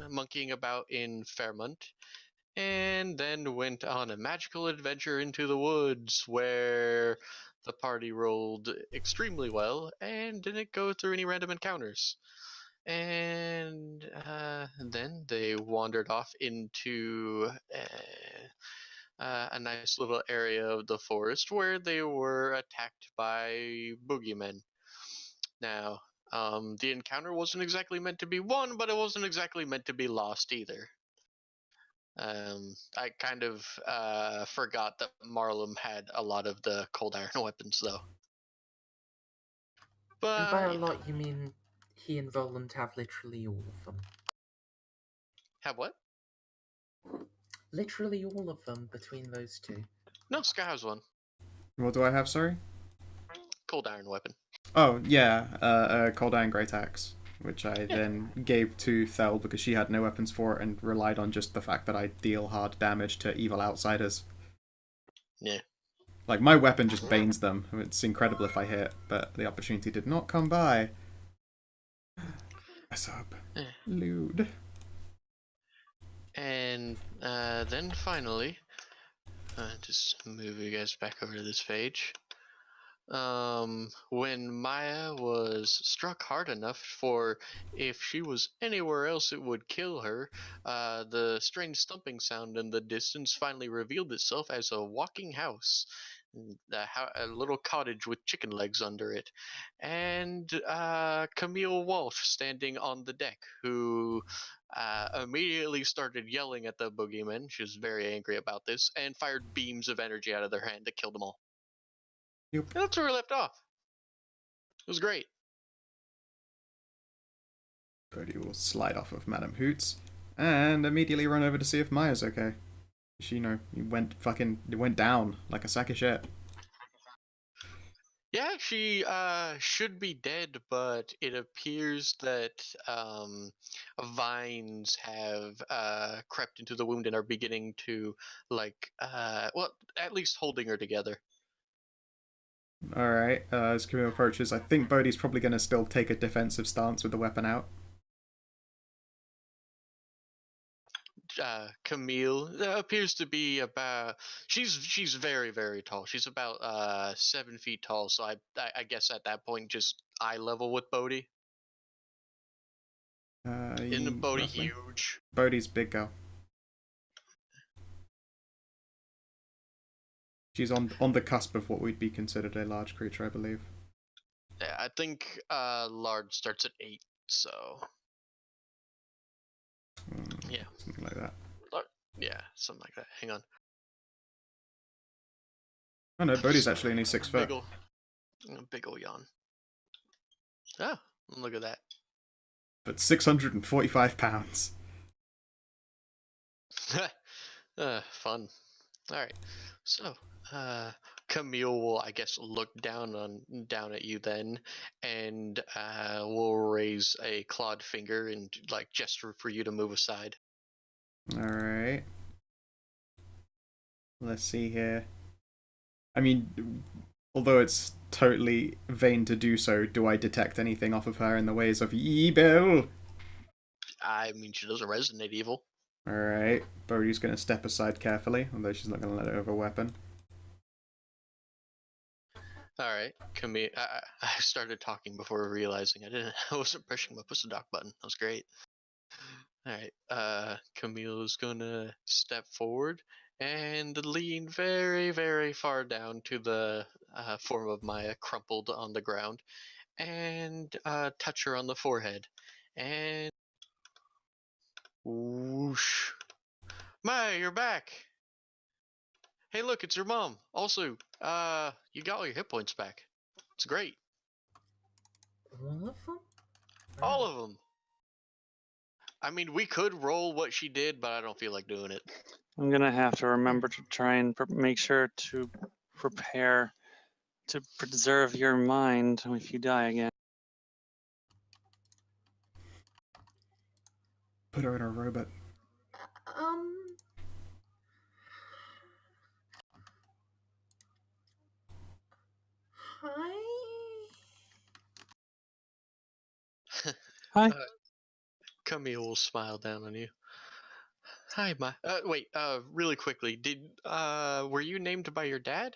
monkeying about in Fairmont, and then went on a magical adventure into the woods where the party rolled extremely well and didn't go through any random encounters. And then they wandered off into a nice little area of the forest where they were attacked by boogeymen. Now, the encounter wasn't exactly meant to be won, but it wasn't exactly meant to be lost either. I kind of forgot that Marlum had a lot of the cold iron weapons, though. And by But a lot, you mean he and Roland have literally all of them. have what? Literally all of them between those two. No, Sky has one. What do I have, sorry? Cold iron weapon. Oh, yeah, a Cold Iron Great Axe, which I then gave to Thel because she had no weapons for it and relied on just the fact that I deal hard damage to evil outsiders. Yeah. Like, my weapon just banes them. It's incredible if I hit, but the opportunity did not come by. Mess up. Lewd. And then finally, just move you guys back over to this page. When Maya was struck hard enough for if she was anywhere else it would kill her, the strange thumping sound in the distance finally revealed itself as a walking house. A little cottage with chicken legs under it, and Camille Walsh standing on the deck, who immediately started yelling at the boogeymen. She was very angry about this, and fired beams of energy out of their hand to kill them all. Yep. And that's where we left off. It was great. Cody will slide off of Madame Hoots and immediately run over to see if Maya's okay. She, it went down like a sack of shit. Yeah, she should be dead, but it appears that vines have crept into the wound and are beginning to, at least holding her together. Alright, as Camille approaches, I think Bodhi's probably going to still take a defensive stance with the weapon out. Camille appears to be about she's very, very tall. She's about 7 feet tall, so I guess at that point just eye level with Bodhi. Isn't Bodhi roughly? huge? Bodhi's big girl. She's on the cusp of what would be considered a large creature, I believe. Yeah, I think large starts at 8, so yeah, something like that. Yeah, something like that. Hang on. Oh no, Bodhi's actually only 6 foot. Big ol' yawn. Oh, look at that. But 645 pounds. Fun. Alright, so Camille will, I guess, look down at you then, and will raise a clawed finger and gesture for you to move aside. Alright. Let's see here. I mean, although it's totally vain to do so, do I detect anything off of her in the ways of evil? I mean, she doesn't resonate evil. Alright, Bodhi's going to step aside carefully, although she's not going to let it over a weapon. Alright, Camille. I started talking before realizing I wasn't pushing my push dock button. That was great. Alright, Camille is gonna step forward and lean very, very far down to the form of Maya crumpled on the ground, and touch her on the forehead. And whoosh. Maya, you're back! Hey look, it's your mom. Also, you got all your hit points back. It's great. All of them? All of them. I mean, we could roll what she did, but I don't feel like doing it. I'm gonna have to remember to try and make sure to prepare to preserve your mind if you die again. Put her in a robot. Hi? Hi. Camille will smile down on you. Hi, wait, really quickly, were you named by your dad?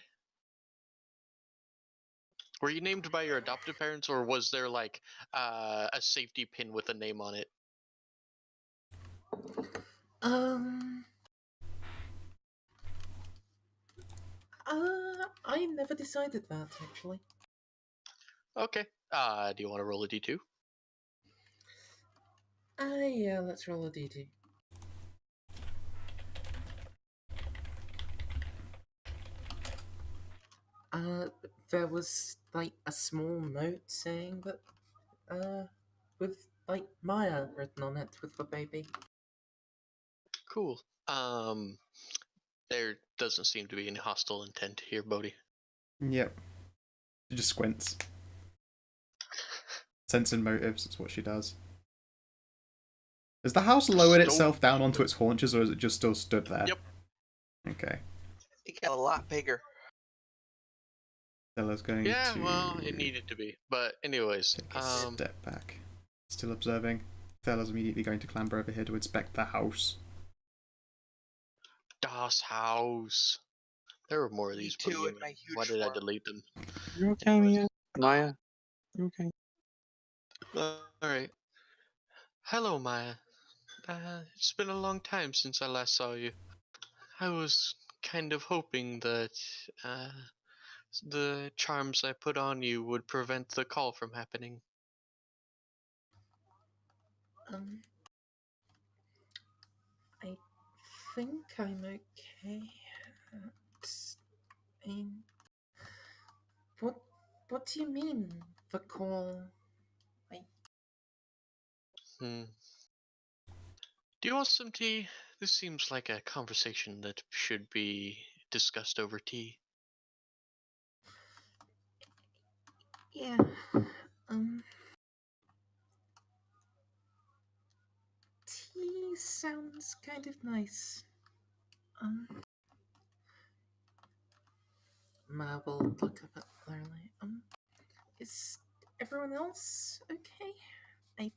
Were you named by your adoptive parents, or was there, like, a safety pin with a name on it? Um. I never decided that, actually. Okay. Do you want to roll a d2? Yeah, let's roll a d2. There was, like, a small note saying that, with, like, Maya written on it with the baby. Cool. There doesn't seem to be any hostile intent here, Bodhi. Yep. She just squints. Sensing motives is what she does. Has the house lowered itself down onto its haunches, or is it just still stood there? Yep. Okay. It got a lot bigger. Stella's going Yeah, to... well, it needed to be. But anyways, take a step back. Still observing. Stella's immediately going to clamber over here to inspect the house. Das House. There were more of Me these. too, Bodhi. in my huge Why did I form. delete them? You okay, Mia? Maya? You okay? Alright. Hello, Maya. It's been a long time since I last saw you. I was kind of hoping that the charms I put on you would prevent the call from happening. I think I'm okay. What do you mean, the call? Hmm. Do you want some tea? This seems like a conversation that should be discussed over tea. Yeah, tea sounds kind of nice. Ma will look up at Lorelei. Is everyone else okay? I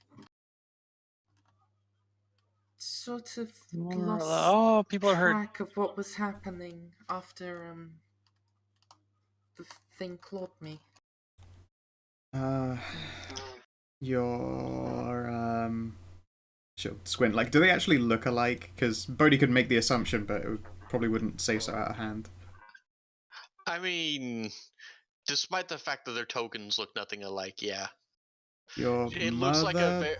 sort of lost Oh, people are hurt. track of what was happening after, the thing clawed me. Your she'll squint. Like, do they actually look alike? Because Bodhi could make the assumption, but it probably wouldn't say so out of hand. I mean, despite the fact that their tokens look nothing alike, yeah. Your It looks like mother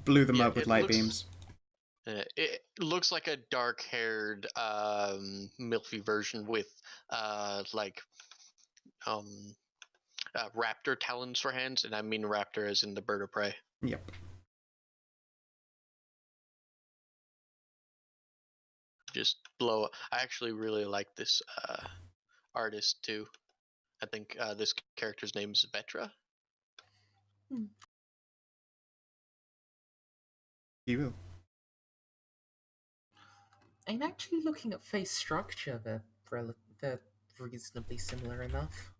blew them up with light looks, beams. It looks like a dark-haired, milfy version with, raptor talons for hands, and I mean raptor as in the bird of prey. Yep. Just blow up. I actually really like this artist too. I think this character's name is Vetra. You will. I'm actually looking at face structure. They're reasonably similar enough.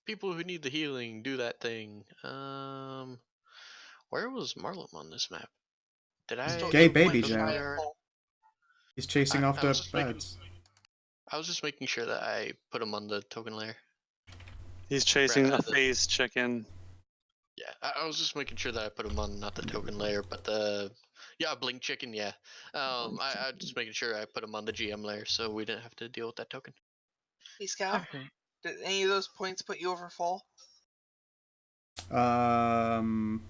People who need the healing do that thing. Where was Marlem on this map? Did I? Gay baby put him Jack. there? He's chasing I after was just birds. I was just making sure that I put him on the token layer. He's chasing Right, a phase chicken. Yeah, I was just making sure that I put him on not the token layer, but the blink chicken. Yeah, I just making sure I put him on the GM layer so we didn't have to deal with that token. Hey, Scout, did any of those points put you over full? Um.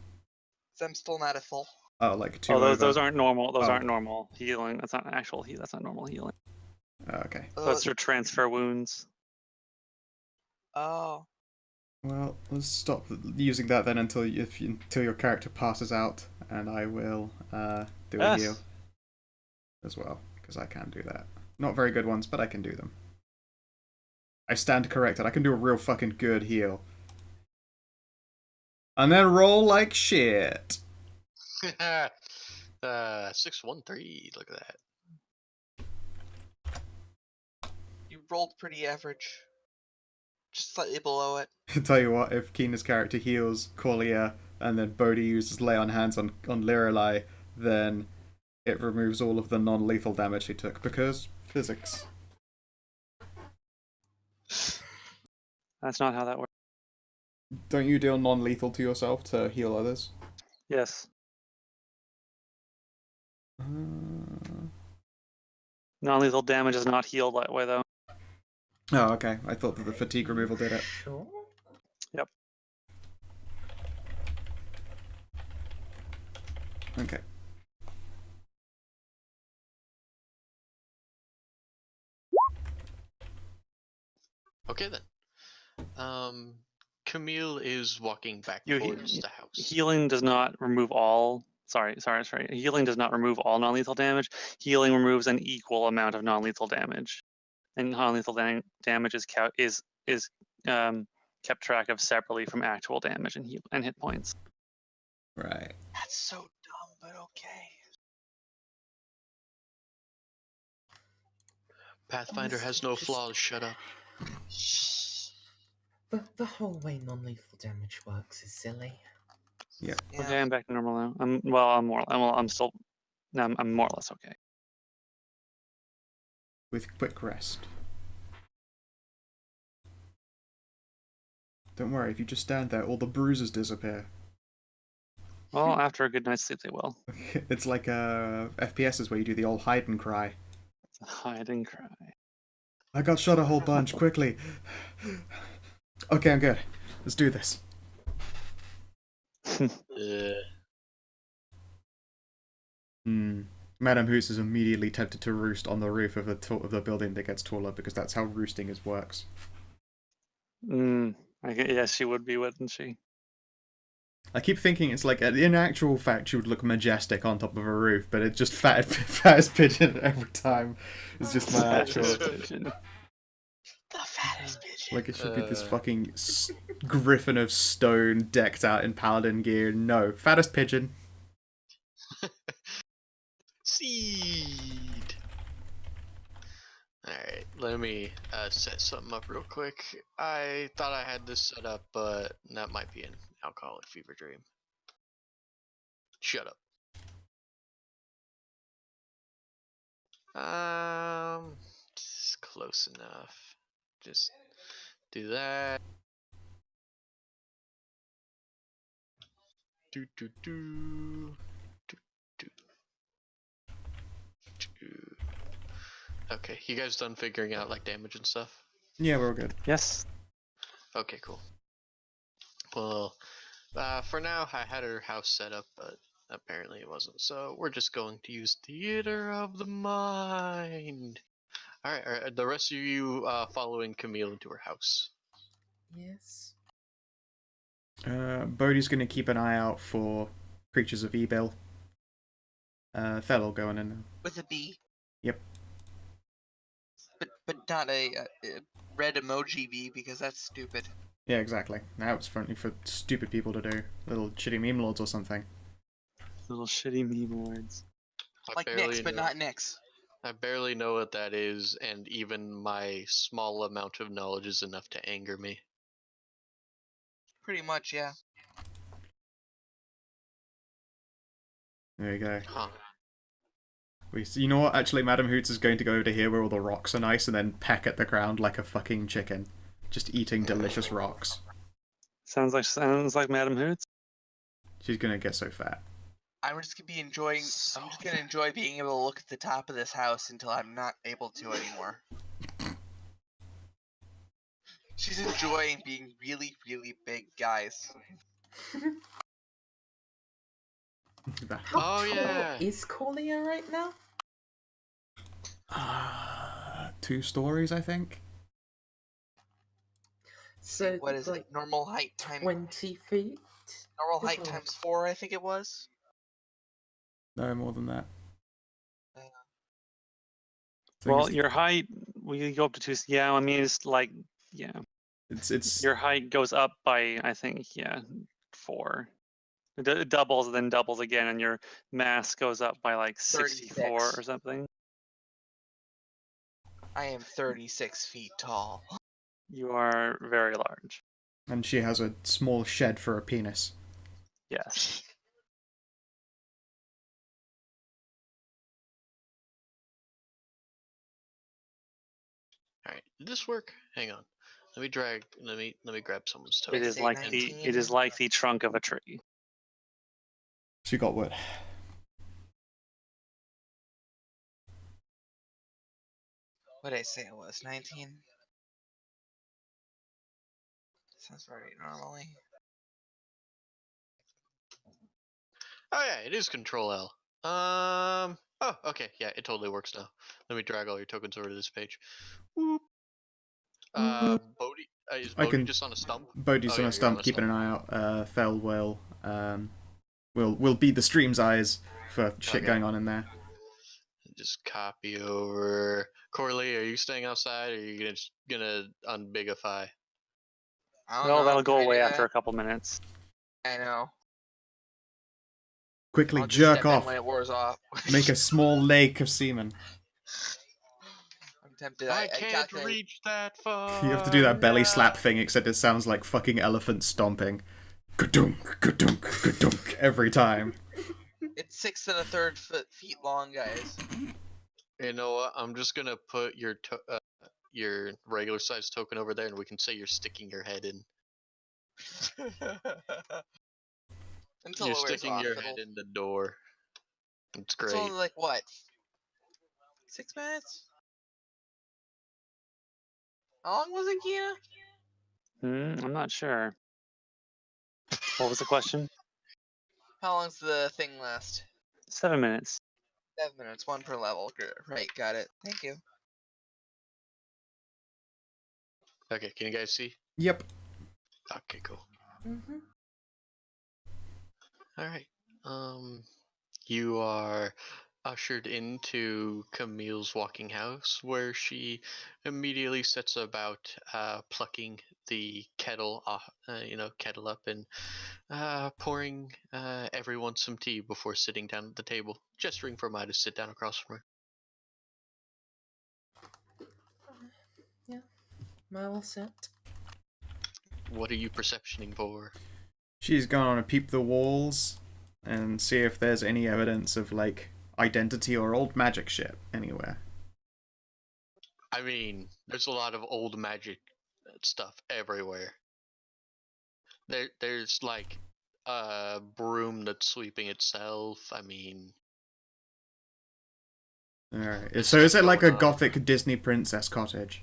'Cause I'm still not at full. Oh, like two Oh, over. those aren't normal. Those Oh. aren't normal healing. That's not actual heal. That's not normal healing. Okay. Those are transfer wounds. Oh. Well, let's stop using that then until your character passes out, and I will do a heal as well, because I can do that. Not very good ones, but I can do them. I stand corrected. I can do a real fucking good heal. And then roll like shit. 613. Look at that. You rolled pretty average. Just slightly below it. Tell you what, if Keena's character heals Corlia and then Bodhi uses Lay on Hands on Lirelai, then it removes all of the non-lethal damage he took, because physics. That's not how that works. Don't you deal non-lethal to yourself to heal others? Yes. Non-lethal damage is not healed that way, though. Oh, okay. I thought that the fatigue removal did it. Sure. Yep. Okay. Okay then. Camille is walking back You- towards the house. Healing does not remove all. Sorry. Healing does not remove all non-lethal damage. Healing removes an equal amount of non-lethal damage, and non-lethal damage is kept track of separately from actual damage and hit points. Right. That's so dumb, but okay. Pathfinder has no flaws. Shut up. The whole way non-lethal damage works is silly. Yeah. Okay, I'm back to normal now. I'm more or less okay. With quick rest. Don't worry, if you just stand there, all the bruises disappear. Well, after a good night's sleep, they will. It's like FPSs where you do the old hide and cry. Hide and cry. I got shot a whole bunch, quickly. Okay, I'm good. Let's do this. Madame Hoots is immediately tempted to roost on the roof of the building that gets taller, because that's how roosting works. Yes, she would be, wouldn't she? I keep thinking it's like, in actual fact, she would look majestic on top of a roof, but it's just fattest pigeon every time. It's just my actual... pigeon. The fattest pigeon. Like, it should be this fucking griffin of stone decked out in paladin gear. No, fattest pigeon. Seed. Alright, let me set something up real quick. I thought I had this set up, but that might be an alcoholic fever dream. Shut up. It's close enough. Just do that. Do do do. Do do. Do. Okay, you guys done figuring out like damage and stuff? Yeah, we're all good. Yes. Okay, cool. Well, for now I had her house set up, but apparently it wasn't. So we're just going to use Theater of the Mind. Alright, the rest of you following Camille into her house. Yes. Bodhi's going to keep an eye out for creatures of evil. Thel going in now. With a B. Yep. But not a red emoji B, because that's stupid. Yeah, exactly. Now it's friendly for stupid people to do. Little shitty meme lords or something. Little shitty meme words. Like Nyx, but not Nyx. I barely know what that is, and even my small amount of knowledge is enough to anger me. Pretty much, yeah. There you go. Huh. You know what? Actually, Madame Hoots is going to go over to here where all the rocks are nice and then peck at the ground like a fucking chicken. Just eating delicious rocks. Sounds like Madame Hoots. She's gonna get so fat. I'm just gonna enjoy being able to look at the top of this house until I'm not able to anymore. She's enjoying being really, really big, guys. Oh yeah. Is Corlia right now? 2 stories, I think. So What is like it? Normal height times 20 feet? normal height times 4, I think it was. No, more than that. Well, your height, we go up to 2. Yeah, I mean, it's like, yeah. It's Your height goes up by, I think, 4. It doubles, then doubles again, and your mass goes up by like 64 36. or something. I am 36 feet tall. You are very large. And she has a small shed for a penis. Yes. All right, did this work? Hang on. Let me drag. Let me grab someone's It token. is say like 19. it is like the trunk of a tree. She got wood. What did I say it was? 19? Sounds right normally. Oh yeah, it is Control L. Oh, okay. Yeah, it totally works now. Let me drag all your tokens over to this page. Whoop. Bodhi. Is I Bodhi can- just on a stump? Bodhi's Oh, on yeah, a you're on stump, a keeping stump. an eye out. Fel will be the stream's eyes for shit Okay. going on in there. Just copy over. Corley, are you staying outside, or are you gonna unbigify? I don't Well, know. that'll go Can I do away after that? a couple minutes. I know. Quickly I'll just jerk step in off. when it wears off. Make a small lake of semen. I'm tempted. I I can't calculated. reach that far. You have to do that belly slap thing, except it sounds like fucking elephant stomping. Ka-dunk, ka-dunk, ka-dunk, every time. It's 6 1/3 feet long, guys. You know what? I'm just gonna put your regular size token over there, and we can say you're sticking your head in. Until You're it wears sticking off. your head in the door. It's It's great. only like what? 6 minutes? How long was it, Kina? I'm not sure. What was the question? How long's the thing last? 7 minutes. 7 minutes, 1 per level. Right, got it. Thank you. Okay, can you guys see? Yep. Okay, cool. Mm-hmm. All right. You are ushered into Camille's walking house, where she immediately sets about plucking the kettle off, kettle up, and pouring everyone some tea before sitting down at the table, gesturing for Maya to sit down across from her. Well set. What are you perceptioning for? She's gonna peep the walls and see if there's any evidence of, like, identity or old magic shit anywhere. I mean, there's a lot of old magic stuff everywhere. There's like a broom that's sweeping itself. I mean, Alright. there's So is stuff it like a going on. gothic Disney princess cottage?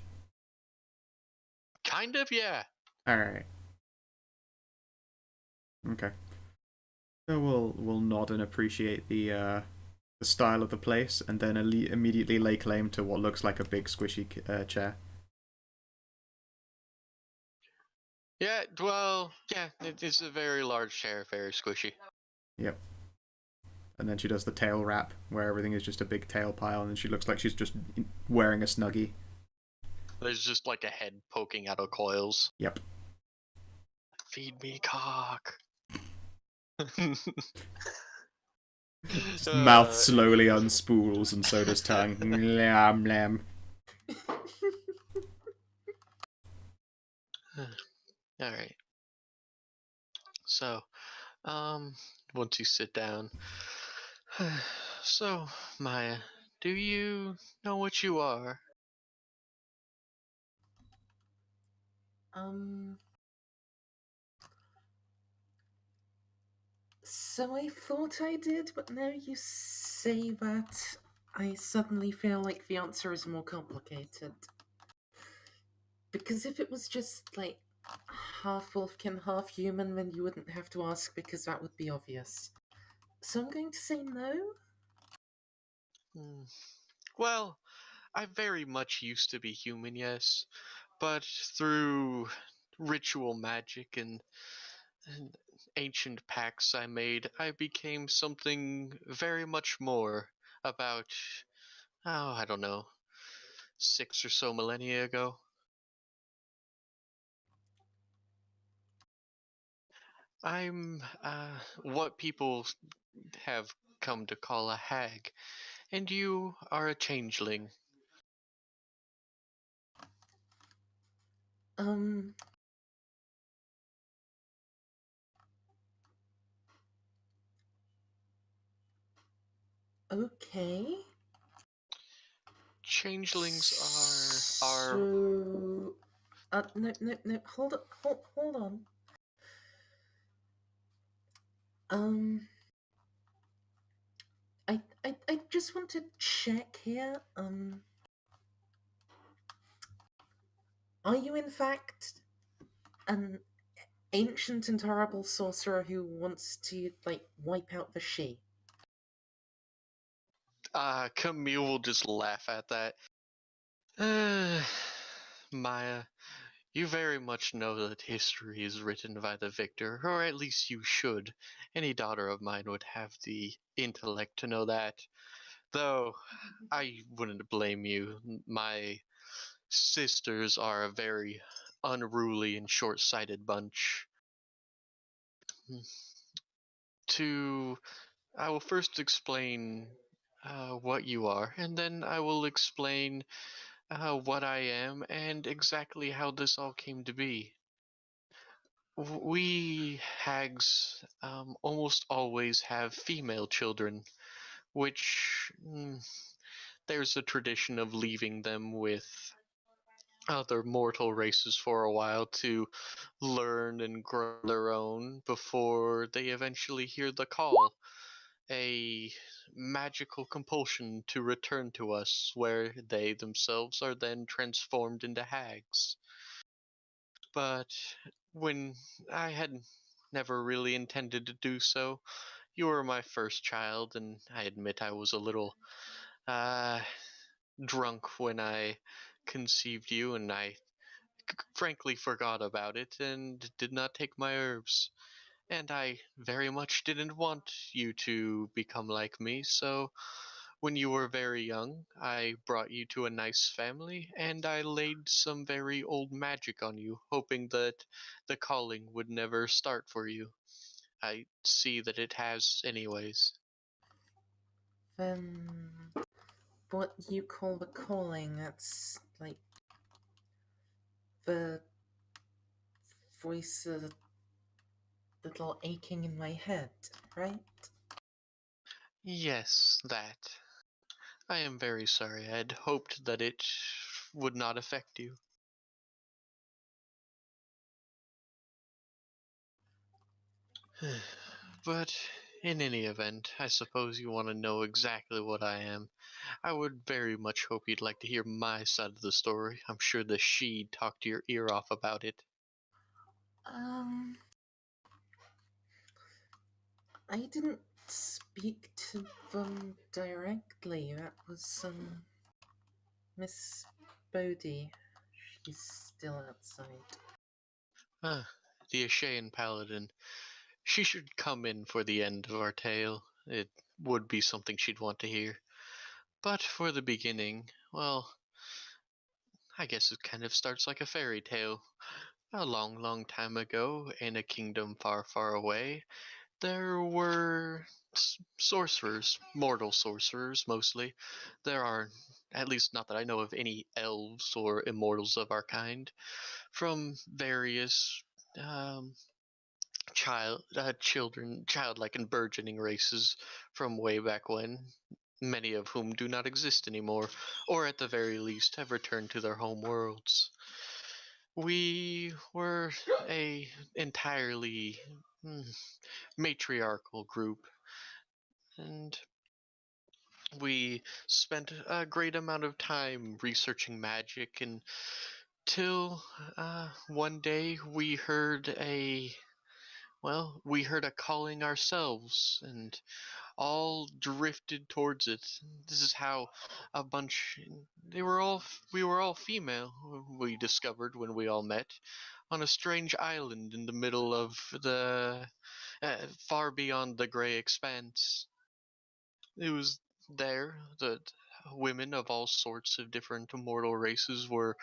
Kind of, yeah. Alright. Okay. So we'll nod and appreciate the style of the place, and then immediately lay claim to what looks like a big squishy chair. Yeah, well, yeah, it's a very large chair, very squishy. Yep. And then she does the tail wrap, where everything is just a big tail pile, and she looks like she's just wearing a snuggie. There's just like a head poking out of coils. Yep. Feed me cock. Mouth slowly unspools, and so does tongue. Lam lam. All right. So, once you sit down, so Maya, do you know what you are? So I thought I did, but now you say that, I suddenly feel like the answer is more complicated. Because if it was just, like, half wolfkin, half human, then you wouldn't have to ask because that would be obvious. So I'm going to say no? Hmm. Well, I very much used to be human, yes, but through ritual magic and ancient pacts I made, I became something very much more about, oh, I don't know, 6 or so millennia ago. I'm what people have come to call a hag, and you are a changeling. Um. Okay. Changelings are So. No. Hold on. Um. I just want to check here. Are you in fact an ancient and horrible sorcerer who wants to wipe out the she? Camille will just laugh at that. Maya, you very much know that history is written by the victor, or at least you should. Any daughter of mine would have the intellect to know that. Though, I wouldn't blame you. My sisters are a very unruly and short-sighted bunch. To, I will first explain what you are, and then I will explain what I am and exactly how this all came to be. We hags almost always have female children, which there's a tradition of leaving them with other mortal races for a while to learn and grow their own before they eventually hear the call. A magical compulsion to return to us, where they themselves are then transformed into hags. But when I had never really intended to do so, you were my first child, and I admit I was a little uh, drunk when I conceived you, and I frankly forgot about it and did not take my herbs. And I very much didn't want you to become like me, so when you were very young, I brought you to a nice family, and I laid some very old magic on you, hoping that the calling would never start for you. I see that it has, anyways. Then what you call the calling, that's like the voice a little aching in my head, right? Yes, that. I am very sorry. I had hoped that it would not affect you. But in any event, I suppose you want to know exactly what I am. I would very much hope you'd like to hear my side of the story. I'm sure the she talked your ear off about it. Um, I didn't speak to them directly. That was, Miss Bodhi. She's still outside. Ah, the Ashayan Paladin. She should come in for the end of our tale. It would be something she'd want to hear. But for the beginning, well, I guess it kind of starts like a fairy tale. A long, long time ago, in a kingdom far, far away, there were sorcerers, mortal sorcerers mostly. There are, at least not that I know of, any elves or immortals of our kind, from various um, childlike and burgeoning races from way back when, many of whom do not exist anymore, or at the very least have returned to their home worlds. We were a entirely matriarchal group, and we spent a great amount of time researching magic until one day we heard a calling ourselves and all drifted towards it. This is how a bunch we were all female, we discovered when we all met on a strange island in the middle of the far beyond the gray expanse. It was there that women of all sorts of different immortal races were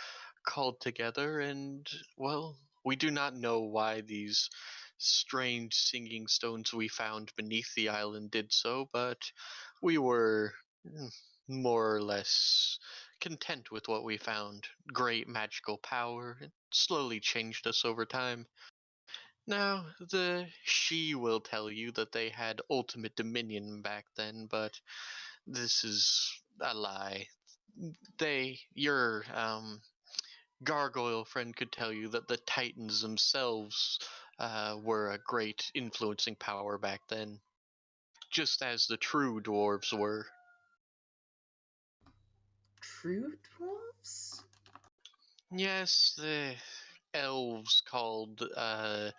called together, and, well, we do not know why these strange singing stones we found beneath the island did so, but we were more or less content with what we found. Great magical power. It slowly changed us over time. Now, the she will tell you that they had ultimate dominion back then, but this is a lie. Your gargoyle friend could tell you that the Titans themselves were a great influencing power back then, just as the true dwarves were. True dwarves? Yes, the elves called the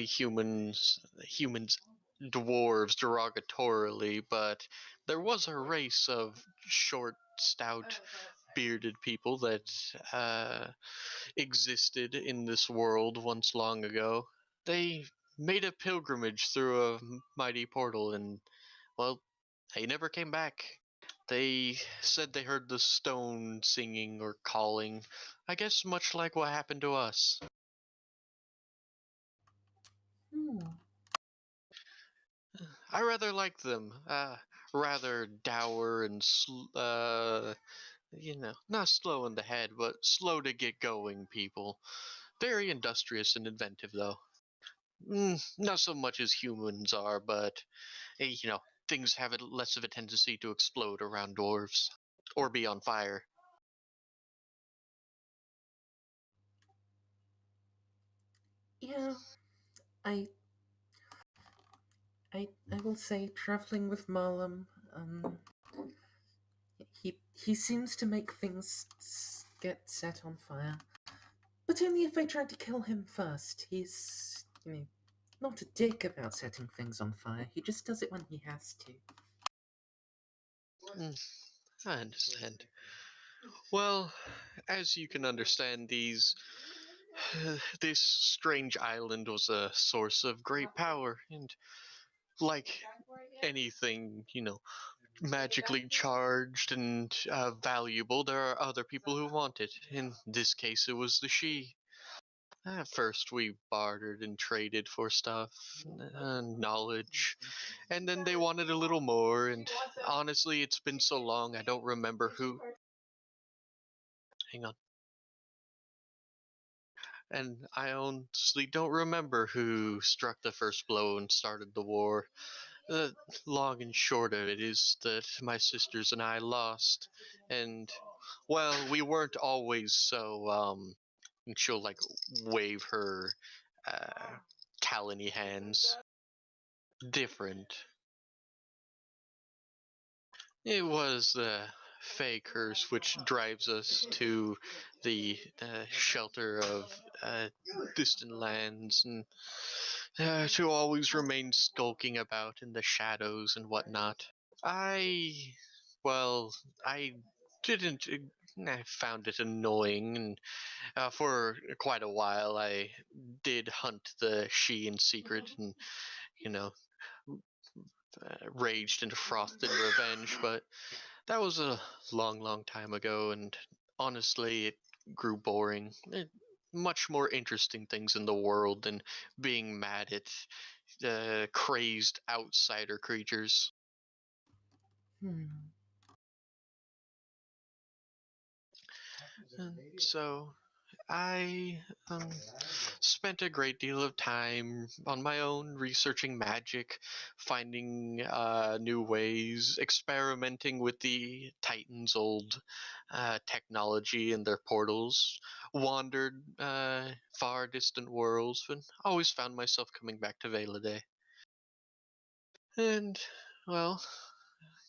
humans dwarves derogatorily, but there was a race of short, stout, bearded people that existed in this world once long ago. They made a pilgrimage through a mighty portal, and, well, they never came back. They said they heard the stone singing or calling. I guess much like what happened to us. Hmm. I rather like them. Rather dour and, not slow in the head, but slow to get going people. Very industrious and inventive, though. Not so much as humans are, but, things have less of a tendency to explode around dwarves. Or be on fire. Yeah, I I will say traveling with Marlem, he seems to make things get set on fire. But only if they try to kill him first. He's, not a dick about setting things on fire. He just does it when he has to. Mm, I understand. Well, as you can understand, this strange island was a source of great power, and like anything, magically charged and valuable, there are other people who want it. In this case, it was the she. At first, we bartered and traded for stuff, knowledge, and then they wanted a little more. And honestly, it's been so long, I don't remember who. Hang on. And I honestly don't remember who struck the first blow and started the war. The long and short of it is that my sisters and I lost, and, well, we weren't always so. And she'll like wave her uh, talony hands. Different. It was the Fey curse which drives us to the shelter of distant lands, and to always remain skulking about in the shadows and whatnot. I, well, I didn't. I found it annoying, and for quite a while I did hunt the she in secret, and, you know, raged and frothed in revenge. But that was a long, long time ago, and honestly, it grew boring. Much more interesting things in the world than being mad at crazed outsider creatures. Hmm. And so I spent a great deal of time on my own researching magic, finding new ways, experimenting with the Titans' old technology and their portals, wandered far distant worlds, and always found myself coming back to Veladay. And, well,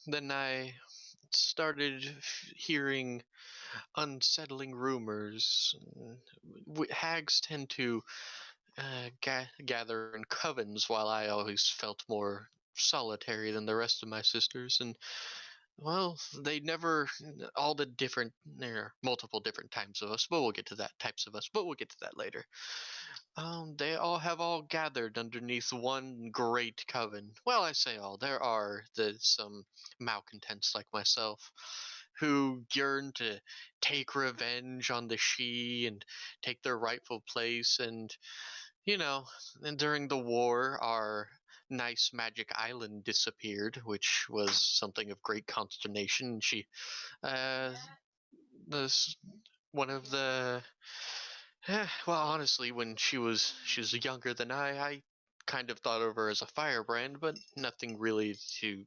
then I started hearing unsettling rumors. Hags tend to gather in covens, while I always felt more solitary than the rest of my sisters. And, well, they never all the different there are multiple different types of us, but we'll get to that types of us, but we'll get to that later. They all gathered underneath one great coven. Well, I say all. There are some malcontents like myself who yearn to take revenge on the she and take their rightful place. And, and during the war, our nice magic island disappeared, which was something of great consternation. She uh, this one of the well, honestly, when she was younger than I kind of thought of her as a firebrand, but nothing really to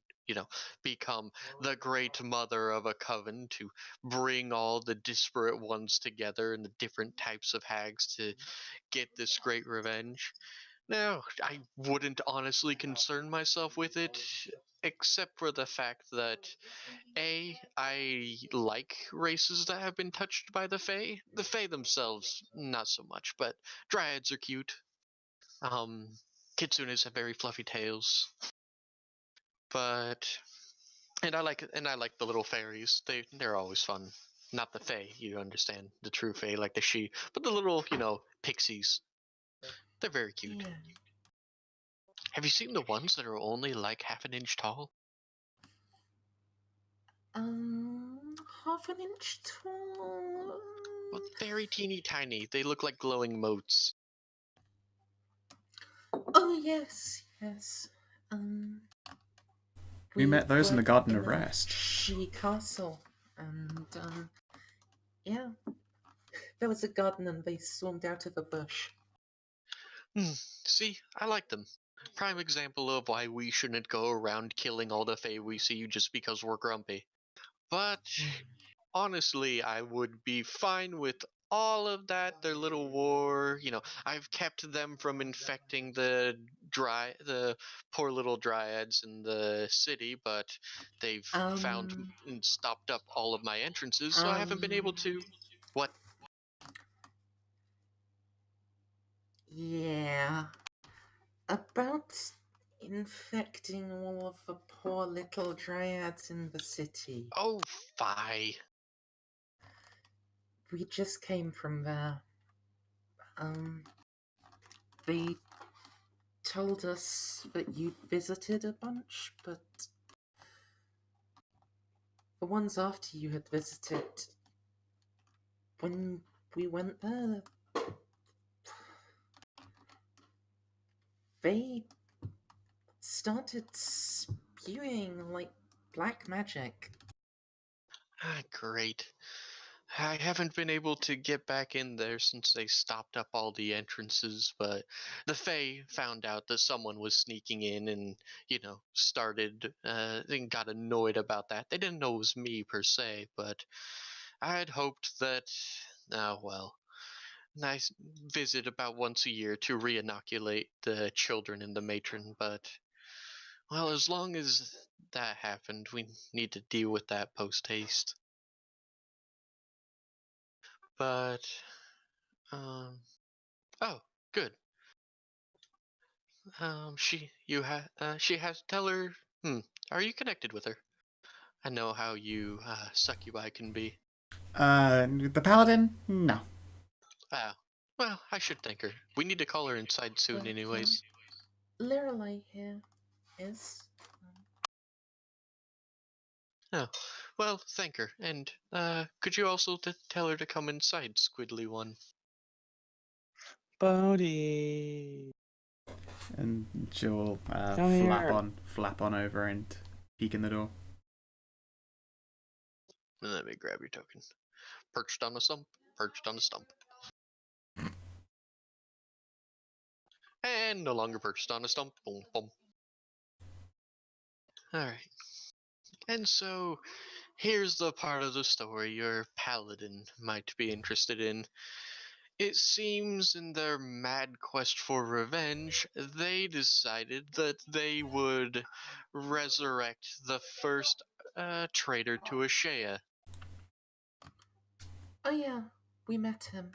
become the great mother of a coven to bring all the disparate ones together and the different types of hags to get this great revenge. No, I wouldn't honestly concern myself with it, except for the fact that I like races that have been touched by the Fae. The Fae themselves, not so much, but Dryads are cute. Kitsunes have very fluffy tails, but and I like the little fairies. They're always fun. Not the Fae, you understand, the true Fae, like the she, but the little pixies. They're very cute. Yeah. Have you seen the ones that are only like half an inch tall? Half an inch tall. Well, very teeny tiny. They look like glowing motes. Oh yes, yes. We met those in the were Garden in of a Rest. She castle, and yeah, there was a garden, and they swarmed out of a bush. See, I like them. Prime example of why we shouldn't go around killing all the Fae we see just because we're grumpy. But honestly, I would be fine with all of that. Their little war, I've kept them from infecting the poor little dryads in the city, but they've found Um, and stopped up all of my entrances, so I haven't been able to. What? yeah. About infecting all of the poor little dryads in the city. Oh, fie. We just came from there. They told us that you'd visited a bunch, but the ones after you had visited, when we went there, they started spewing like black magic. Ah, great. I haven't been able to get back in there since they stopped up all the entrances, but the Fae found out that someone was sneaking in and, started, and got annoyed about that. They didn't know it was me per se, but I had hoped that, well, nice visit about once a year to re-inoculate the children and the matron, but, well, as long as that happened, we need to deal with that post-haste. But, um, oh, good. She has, tell her, are you connected with her? I know how you, succubi can be. The Paladin? No. Ah, well, I should thank her. We need to call her inside soon But, anyways. Lirelei here is. Oh, well, thank her. And, could you also tell her to come inside, Squidly one? Bodhi. And she'll Come here. flap on over and peek in the door. Let me grab your token. Perched on a stump, perched on a stump. And no longer perched on a stump. Boom, boom. Alright. And so, here's the part of the story your paladin might be interested in. It seems in their mad quest for revenge, they decided that they would resurrect the first traitor to Ashea. Oh yeah, we met him.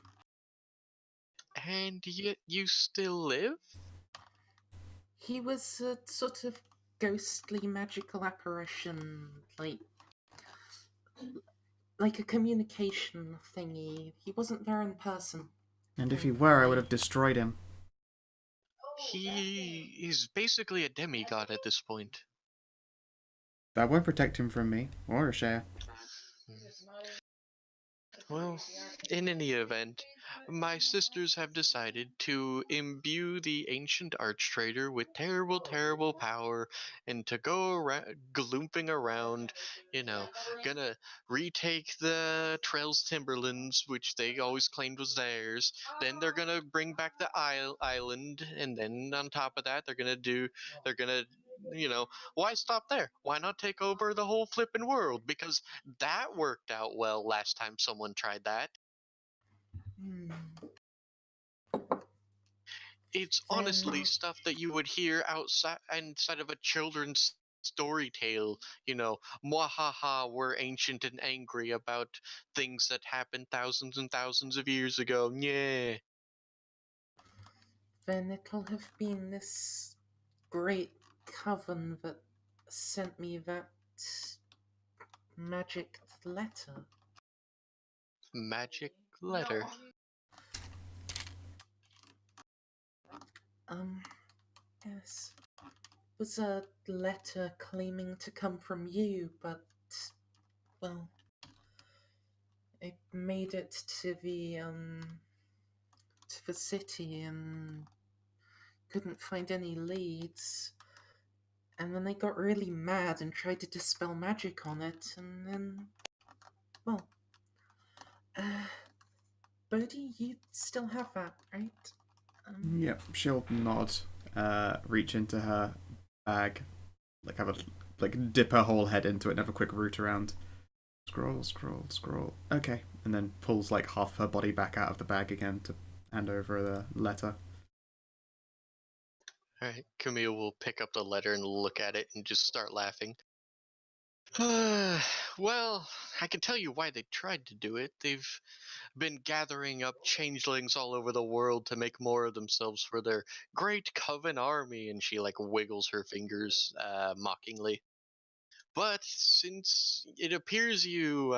And yet you still live? He was a sort of ghostly magical apparition, like a communication thingy. He wasn't there in person. And if he were, I would have destroyed him. He is basically a demigod at this point. That won't protect him from me, or Ashea. Well, in any event, My sisters have decided to imbue the ancient arch trader with terrible, terrible power and to go around glooping around, you know, gonna retake the Trell's Timberlands, which they always claimed was theirs. Then they're gonna bring back the island, and then on top of that, they're gonna, why stop there? Why not take over the whole flippin' world? Because that worked out well last time someone tried that. Hmm. It's honestly Then, stuff that you would hear outside inside of a children's story tale. Mwahaha, we're ancient and angry about things that happened thousands and thousands of years ago. Yeah. then it'll have been this great coven that sent me that magic letter. Magic letter. Um, yes. It was a letter claiming to come from you, but, well, it made it to the city and couldn't find any leads. And then they got really mad and tried to dispel magic on it, and then, well, uh, Bodhi, you still have that, right? Yep, she'll nod, reach into her bag, dip her whole head into it and have a quick root around. Scroll, scroll, scroll. Okay, and then pulls like half her body back out of the bag again to hand over the letter. Alright, Camille will pick up the letter and look at it and just start laughing. Well, I can tell you why they tried to do it. They've been gathering up changelings all over the world to make more of themselves for their great coven army, and she like wiggles her fingers mockingly. But since it appears you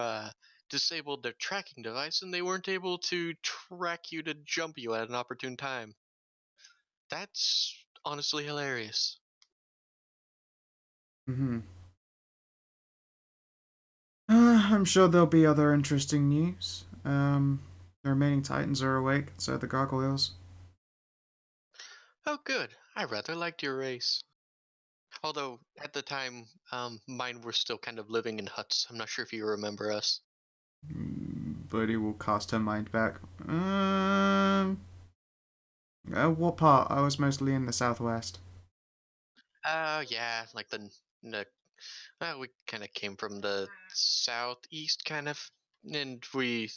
disabled their tracking device and they weren't able to track you to jump you at an opportune time, that's honestly hilarious. Mm-hmm. I'm sure there'll be other interesting news. The remaining Titans are awake, so are the gargoyles. Oh, good. I rather liked your race. Although at the time, mine were still kind of living in huts. I'm not sure if you remember us. Birdie will cast her mind back. What part? I was mostly in the southwest. Yeah, like we kind of came from the southeast, kind of, and we,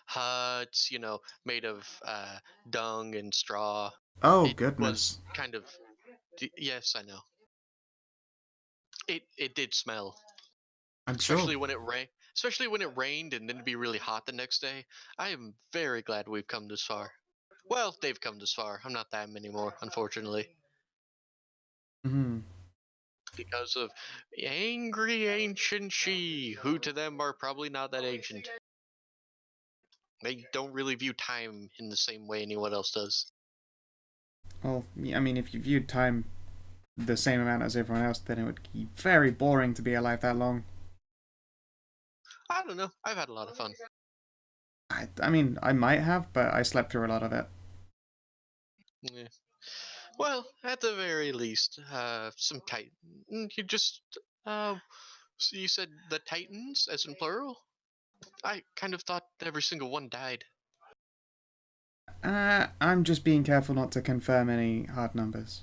huts, made of dung and straw. Oh, It was goodness. kind of, yes, I know. It did smell, I'm sure. especially when it rained and then it'd be really hot the next day. I am very glad we've come this far. Well, they've come this far. I'm not them anymore, unfortunately, Mm-hmm. because of angry ancient she, who to them are probably not that ancient. They don't really view time in the same way anyone else does. Well, I mean, if you viewed time the same amount as everyone else, then it would be very boring to be alive that long. I don't know. I've had a lot of fun. I mean, I might have, but I slept through a lot of it. Yeah. Well, at the very least, some titan. You just, so you said the titans, as in plural. I kind of thought every single one died. I'm just being careful not to confirm any hard numbers.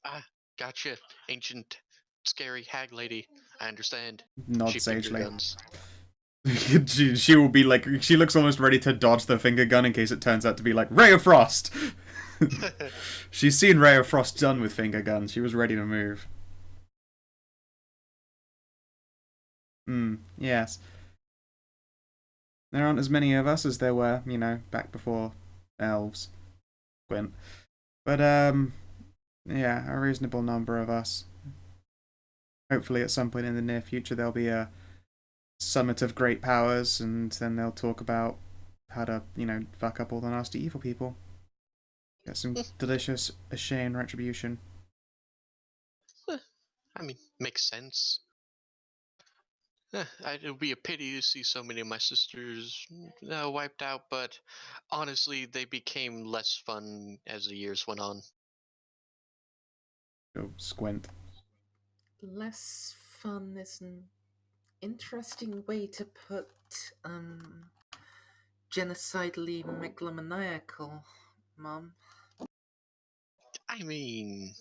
Ah, gotcha. Ancient, scary hag lady. I understand. She Nod finger sagely. guns. she will be like, she looks almost ready to dodge the finger gun in case it turns out to be like Ray of Frost. She's seen Ray of Frost done with finger guns. She was ready to move. Yes. There aren't as many of us as there were, back before elves. Gwent. But, yeah, a reasonable number of us. Hopefully at some point in the near future there'll be a summit of great powers, and then they'll talk about how to, fuck up all the nasty evil people. Get some delicious Ashain retribution. I mean, makes sense. It'll be a pity to see so many of my sisters wiped out, but honestly, they became less fun as the years went on. Go squint. Less fun is an interesting way to put, genocidally megalomaniacal, Mom. I mean,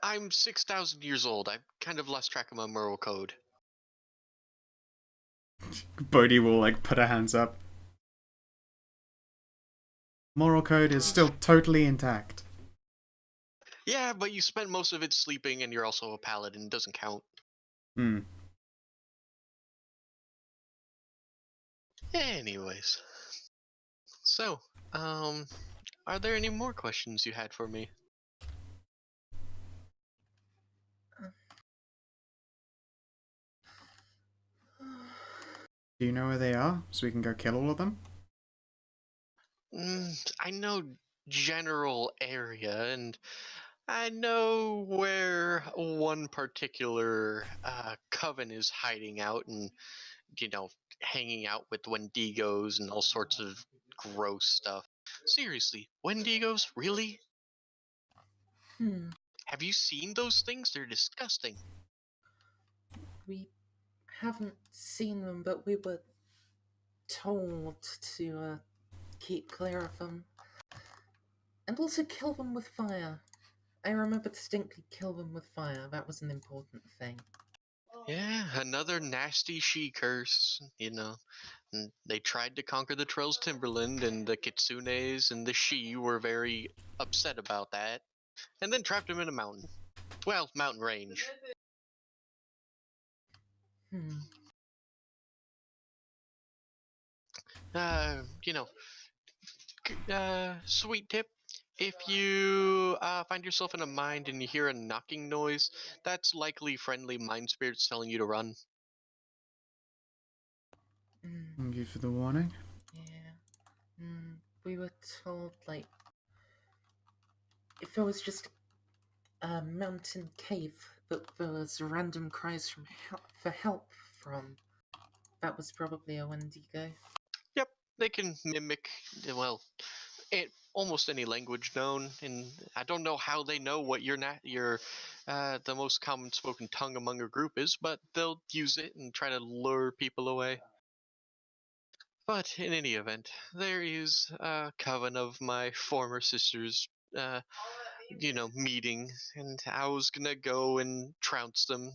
I'm 6,000 years old. I've kind of lost track of my moral code. Bodhi will like put her hands up. Moral code is still totally intact. Yeah, but you spent most of it sleeping, and you're also a paladin. Doesn't count. Hmm. Anyways, so are there any more questions you had for me? Do you know where they are, so we can go kill all of them? I know general area, and I know where one particular coven is hiding out, and hanging out with Wendigos and all sorts of gross stuff. Seriously, Wendigos? Really? Have you seen those things? They're disgusting. We haven't seen them, but we were told to keep clear of them. And also kill them with fire. I remember distinctly kill them with fire. That was an important thing. Yeah, another nasty she curse, And they tried to conquer the Trell's Timberland, and the Kitsunes and the she were very upset about that, and then trapped him in a mountain. Well, mountain range. You know, sweet tip. If you find yourself in a mine and you hear a knocking noise, that's likely friendly mind spirits telling you to run. Thank you for the warning. Yeah. We were told, like, if it was just a mountain cave that there was random cries for help from, that was probably a Wendigo. Yep, they can mimic, well, almost any language known, and I don't know how they know what the most common spoken tongue among a group is, but they'll use it and try to lure people away. But in any event, there is a coven of my former sisters, meeting, and I was gonna go and trounce them,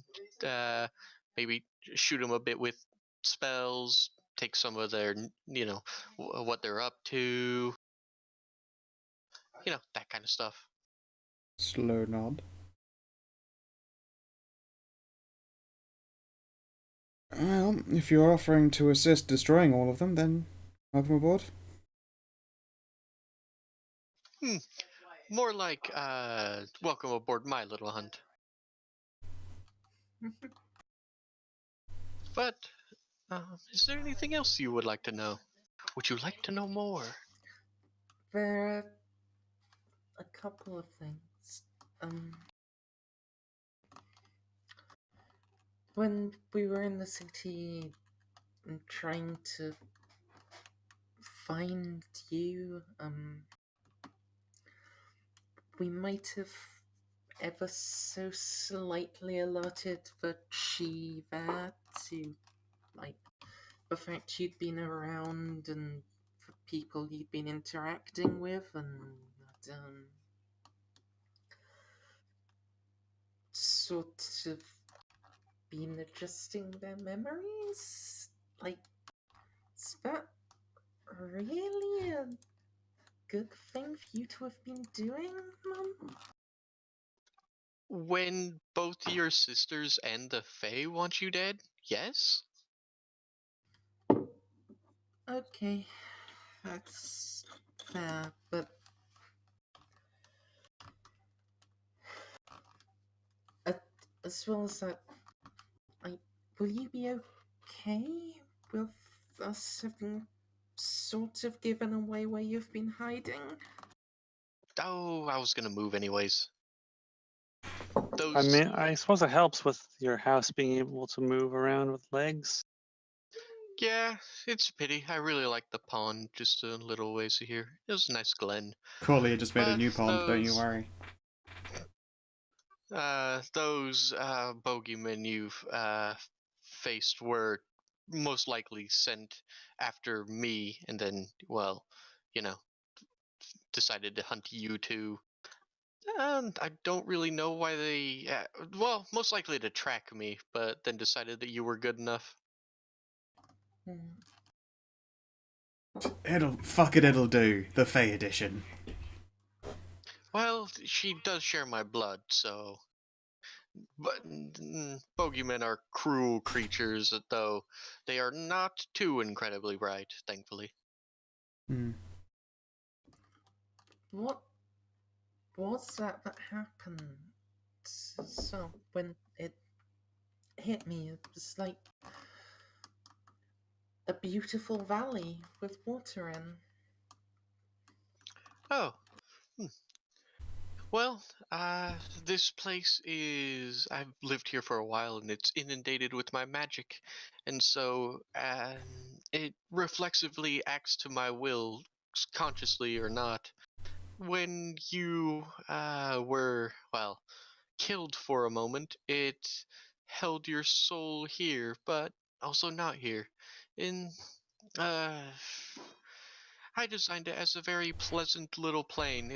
maybe shoot them a bit with spells, take some of their, what they're up to, that kind of stuff. Slow nod. Well, if you're offering to assist destroying all of them, then welcome aboard. More like, welcome aboard my little hunt. But, is there anything else you would like to know? Would you like to know more? There are a couple of things. When we were in the city trying to find you, we might have ever so slightly alerted the Shiva to, like, the fact you'd been around and the people you'd been interacting with, and sort of been adjusting their memories. Like, is that really a good thing for you to have been doing, Mum? When both your sisters and the Fae want you dead, yes? Okay, that's fair, but as well as that, will you be okay with us having sort of given away where you've been hiding? Oh, I was gonna move anyways. I those. mean, I suppose it helps with your house being able to move around with legs. Yeah, it's a pity. I really like the pond just a little ways here. It was a nice glen. Corley just made a But new pond, don't you those worry. bogeymen you've faced were most likely sent after me, and then, well, you know, decided to hunt you too. And I don't really know why they. Well, most likely to track me, but then decided that you were good enough. Hmm. It'll do. The Fey edition. Well, she does share my blood, so. But bogeymen are cruel creatures, though they are not too incredibly bright, thankfully. Hmm. What was that happened? So when it hit me, it was like a beautiful valley with water in. Oh, hmm. Well, this place is. I've lived here for a while and it's inundated with my magic. And so it reflexively acts to my will, consciously or not. When you were, well, killed for a moment, it held your soul here, but also not here. In. Uh, I designed it as a very pleasant little plane.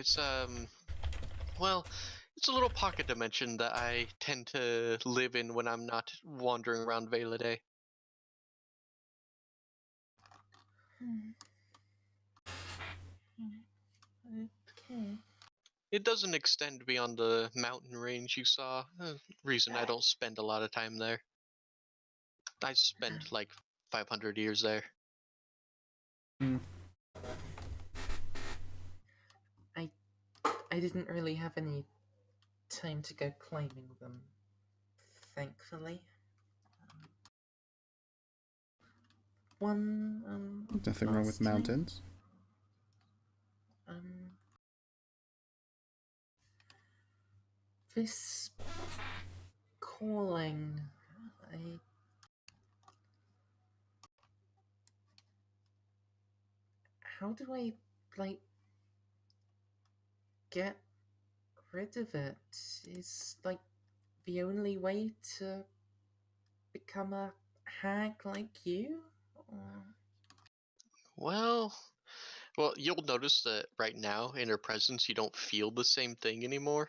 Well, it's a little pocket dimension that I tend to live in when I'm not wandering around Vela. Hmm. Okay. It doesn't extend beyond the mountain range you saw. Reason I don't spend a lot of time there. I spent like 500 years there. Hmm. I I didn't really have any time to go climbing them, thankfully. One Nothing wrong with last time. mountains. Um, this calling, I how do I like get rid of it? Is like the only way to become a hag like you? Or... Well, you'll notice that right now in her presence you don't feel the same thing anymore.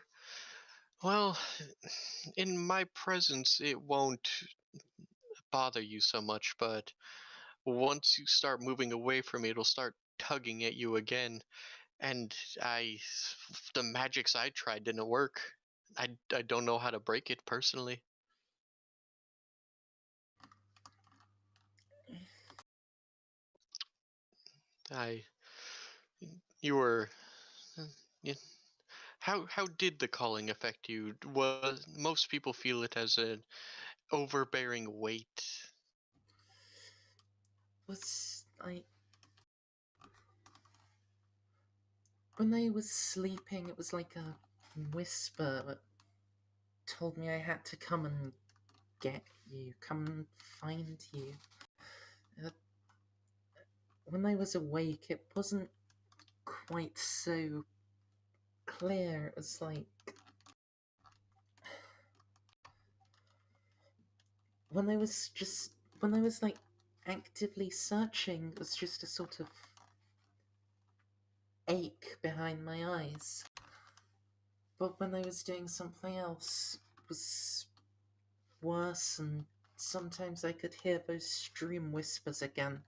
Well, in my presence it won't bother you so much, but once you start moving away from it, it'll start tugging at you again. And the magics I tried didn't work. I don't know how to break it personally. I, you were, you, how did the calling affect you? Was most people feel it as an overbearing weight? Was I when I was sleeping? It was like a whisper that told me I had to come and get you, come and find you. Uh, when I was awake, it wasn't quite so clear. It was like when I was just when I was like actively searching, it was just a sort of ache behind my eyes. But when I was doing something else, it was worse, and sometimes I could hear those dream whispers again,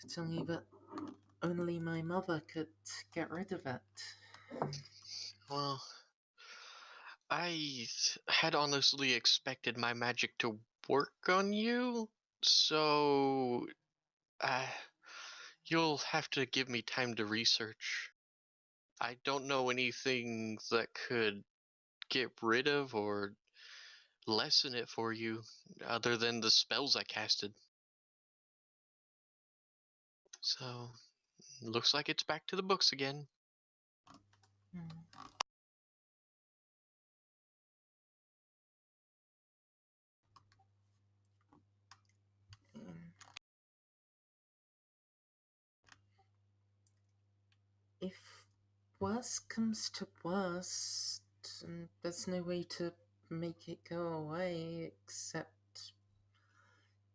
telling me that only my mother could get rid of it. Well, I had honestly expected my magic to work on you, so uh, you'll have to give me time to research. I don't know anything that could get rid of or lessen it for you other than the spells I casted. So, looks like it's back to the books again. Hmm. if worst comes to worst, there's no way to make it go away except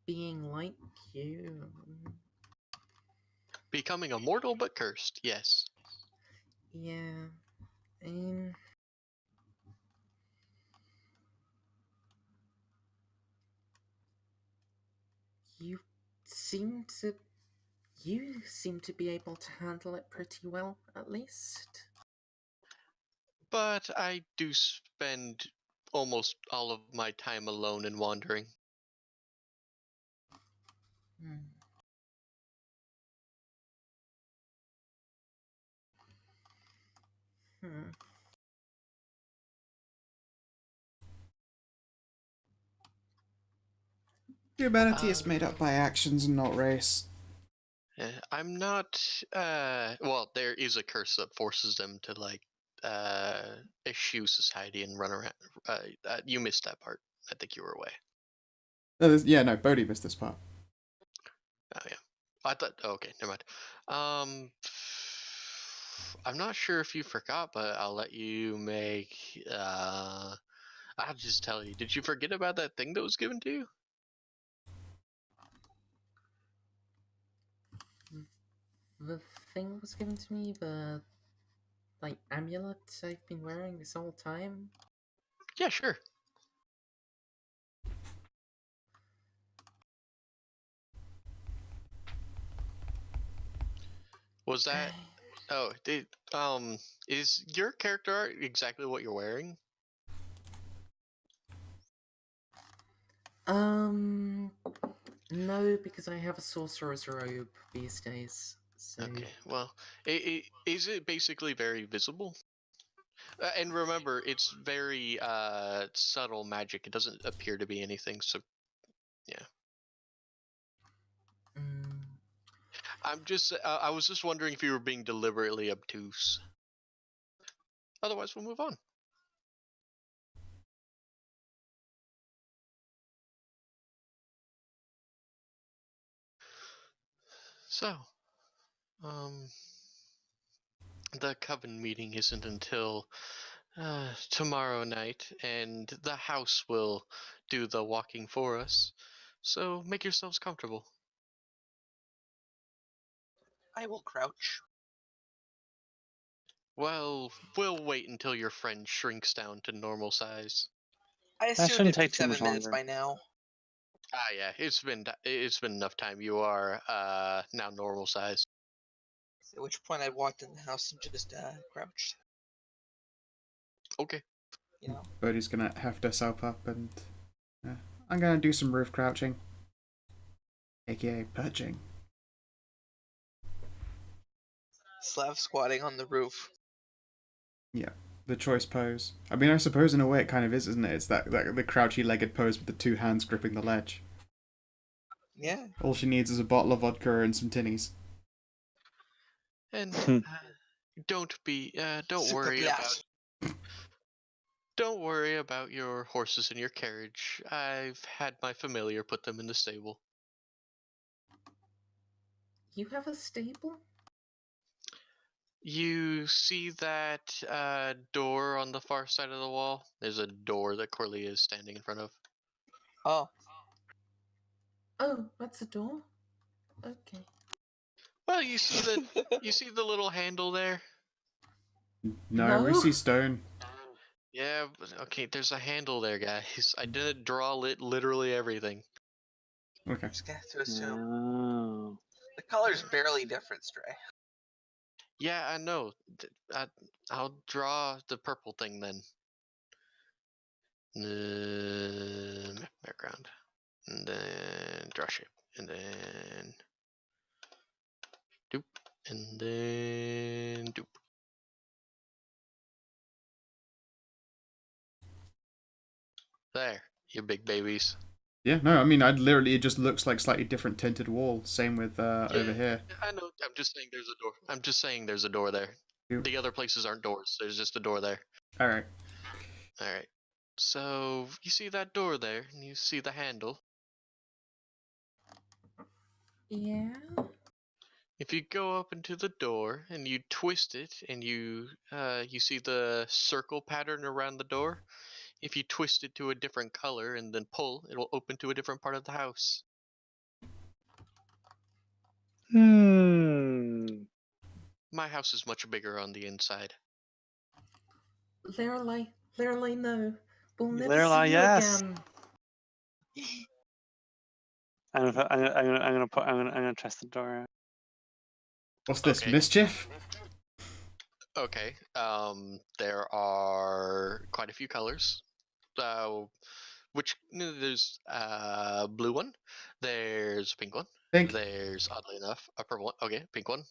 being like you. Becoming immortal but cursed, yes. Yeah, I mean, you seem to you seem to be able to handle it pretty well, at least. But I do spend almost all of my time alone and wandering. Hmm. Hmm. Humanity is made up by actions and not race. I'm not. Well, there is a curse that forces them to like eschew society and run around. You missed that part. I think you were away. Yeah, no, Bodhi missed this part. Oh yeah. I thought. Oh, okay, never mind. I'm not sure if you forgot, but I'll let you make. I'll just tell you. Did you forget about that thing that was given to you? The thing was given to me, the like amulet I've been wearing this whole time. Yeah, sure. Was that? Oh, is your character art exactly what you're wearing? No, because I have a sorcerer's robe these days. So, Okay, well, is it basically very visible? And remember, it's very subtle magic. It doesn't appear to be anything. So yeah, mm, I was just wondering if you were being deliberately obtuse. Otherwise, we'll move on. So, um, the coven meeting isn't until tomorrow night, and the house will do the walking for us. So make yourselves comfortable. I will crouch. Well, we'll wait until your friend shrinks down to normal size. I That assumed shouldn't it'd be take too much 7 minutes longer. by now. Ah, yeah, it's been enough time. You are now normal size. At which point I walked in the house and just crouched. Okay. You know. Bodhi's gonna have to self up and I'm gonna do some roof crouching, aka perching. Slav squatting on the roof. Yeah, the choice pose. I mean, I suppose in a way it kind of is, isn't it? It's that the crouchy legged pose with the two hands gripping the ledge. Yeah. All she needs is a bottle of vodka and some tinnies. And don't Super biatch. don't worry about your horses in your carriage. I've had my familiar put them in the stable. you have a stable? You see that door on the far side of the wall? There's a door that Corlia is standing in front of. Oh. Oh, that's a door? Okay. Well, you see the little handle there? No, we No? see stone. Yeah, okay, there's a handle there, guys. I didn't draw literally everything. Okay. Just gonna have to assume. Oh. The color's barely different, Stray. Yeah, I know. I'll draw the purple thing then. Background. And then draw shape. And then doop. And then doop. There, you big babies. Yeah, no, I mean, it just looks like slightly different tinted wall. Same with over here. I know. I'm just saying there's a door. I'm just saying there's a door there. You- The other places aren't doors. There's just a door there. All right. All right. So you see that door there, and you see the handle. Yeah? If you go up into the door and you twist it, and you see the circle pattern around the door. If you twist it to a different color and then pull, it'll open to a different part of the house. My house is much bigger on the inside. Lorelei, no. We'll never Lorelei, see you yes. again. I'm gonna test the door. What's this, Okay. mischief? Okay. There are quite a few colors. There's a blue one. There's a pink one. Pink. There's, oddly enough, a purple one. Okay, pink one.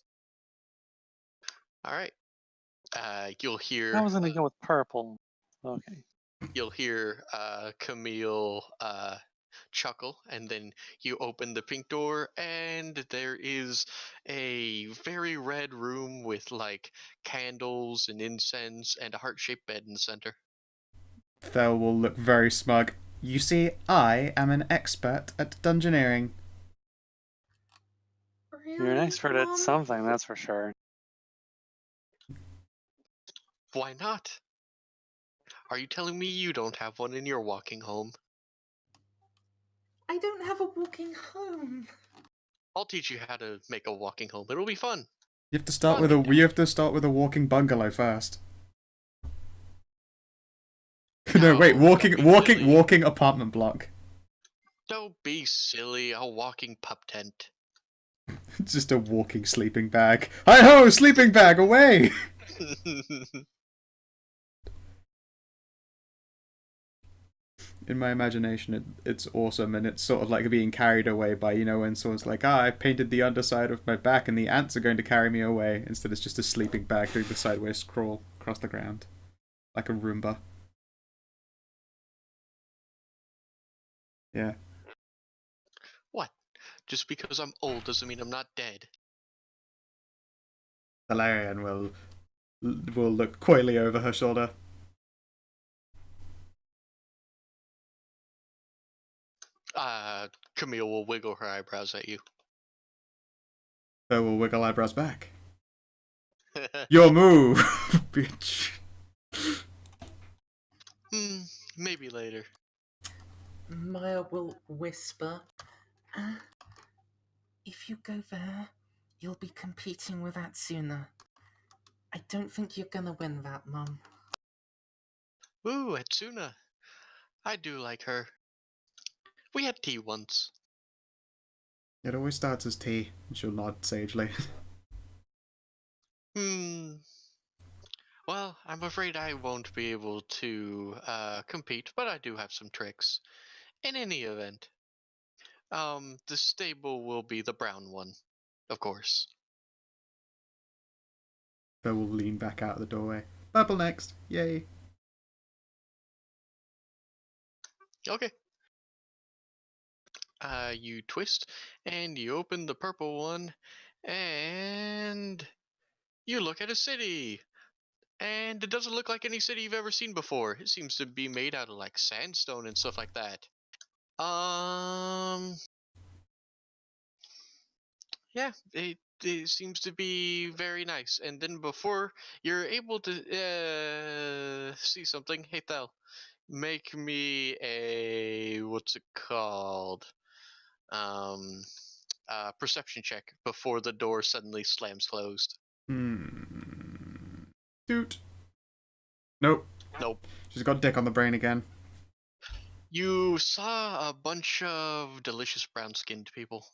All right. You'll I hear was gonna go with purple. Okay. Camille chuckle, and then you open the pink door, and there is a very red room with like candles and incense and a heart-shaped bed in the center. Thel will look very smug. You see, I am an expert at dungeoneering. Really, You're an expert at Mom? something, that's for sure. Why not? Are you telling me you don't have one in your walking home? I don't have a walking home. I'll teach you how to make a walking home. It'll be fun. You have to start with a walking bungalow first. No, wait, walking apartment block. Don't be silly. A walking pup tent. It's just a walking sleeping bag. Hi ho, sleeping bag, away! In my imagination, it's awesome, and it's sort of like being carried away by, when someone's like, I painted the underside of my back and the ants are going to carry me away. Instead, it's just a sleeping bag doing the sideways crawl across the ground. Like a Roomba. Yeah. What? Just because I'm old doesn't mean I'm not dead. Valerian will look coyly over her shoulder. Camille will wiggle her eyebrows at you. So will wiggle eyebrows back. Your move, bitch. Maybe later. Maya will whisper, if you go there, you'll be competing with Atsuna. I don't think you're gonna win that, Mum. Ooh, Etsuna. I do like her. We had tea once. It always starts as tea, and she'll nod sagely. Well, I'm afraid I won't be able to compete, but I do have some tricks. In any event, the stable will be the brown one, of course. So will lean back out of the doorway. Purple next, yay. Okay. You twist, and you open the purple one, and you look at a city. And it doesn't look like any city you've ever seen before. It seems to be made out of like sandstone and stuff like that. Yeah, it seems to be very nice. And then before you're able to see something, hey Thel, make me a what's it called? Perception check before the door suddenly slams closed. Doot. Nope. Nope. She's got dick on the brain again. You saw a bunch of delicious brown-skinned people.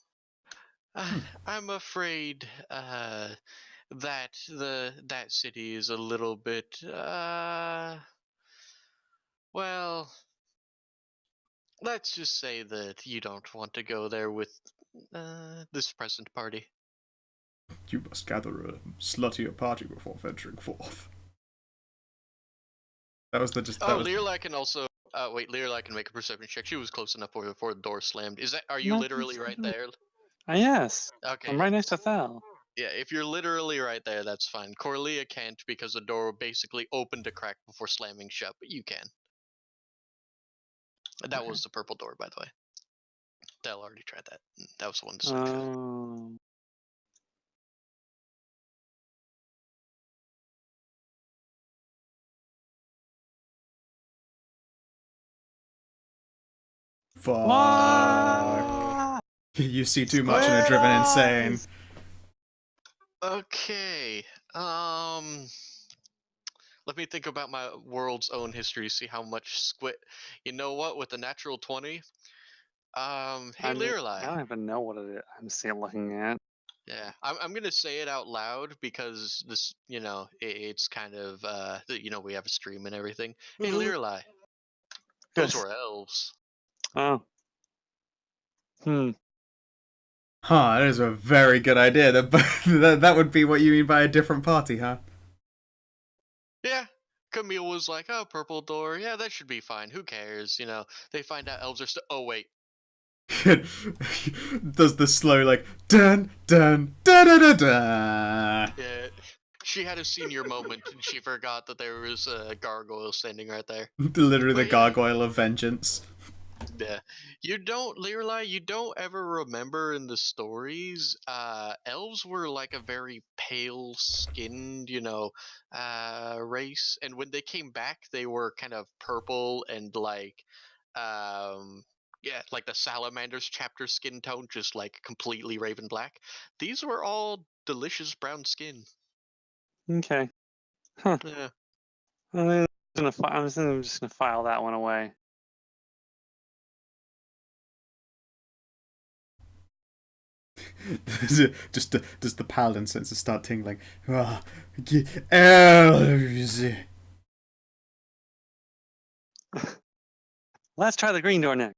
I'm afraid that city is a little bit well, let's just say that you don't want to go there with this present party. You must gather a sluttier party before venturing forth. That was the just. Learla can also Learla can make a perception check. She was close enough before the door slammed. Are you literally right there? Yes. Okay. I'm right next to Thal. Yeah, if you're literally right there, that's fine. Corlia can't because the door basically opened a crack before slamming shut, but you can. That was the purple door, by the way. Del already tried that. That was the one to switch. Fuck. Ah! You see too much and are driven insane. Okay. Let me think about my world's own history, see how much squid. You know what? With a natural 20. Hey, I Lirelai. don't even know what it is. I'm still looking at. Yeah, I'm gonna say it out loud because this, it's kind of, we have a stream and everything. Hey, Lirelai. Those Yes. were elves. Oh. Hmm. Huh, that is a very good idea. That would be what you mean by a different party, huh? Yeah. Camille was like, "Oh, purple door. Yeah, that should be fine. Who cares?" They find out elves are still. Oh wait. Does the slow like dun dun da da da da? Yeah. She had a senior moment and she forgot that there was a gargoyle standing right there. Literally the But yeah. gargoyle of vengeance. Yeah. Lirelai, you don't ever remember in the stories, elves were like a very pale skinned, race. And when they came back, they were kind of purple and um, like the Salamander's chapter skin tone, just like completely raven black. These were all delicious brown skin. Okay. Huh. Yeah. I'm just gonna file that one away. Does the paladin senses start tingling? Elves. Let's try the green door next.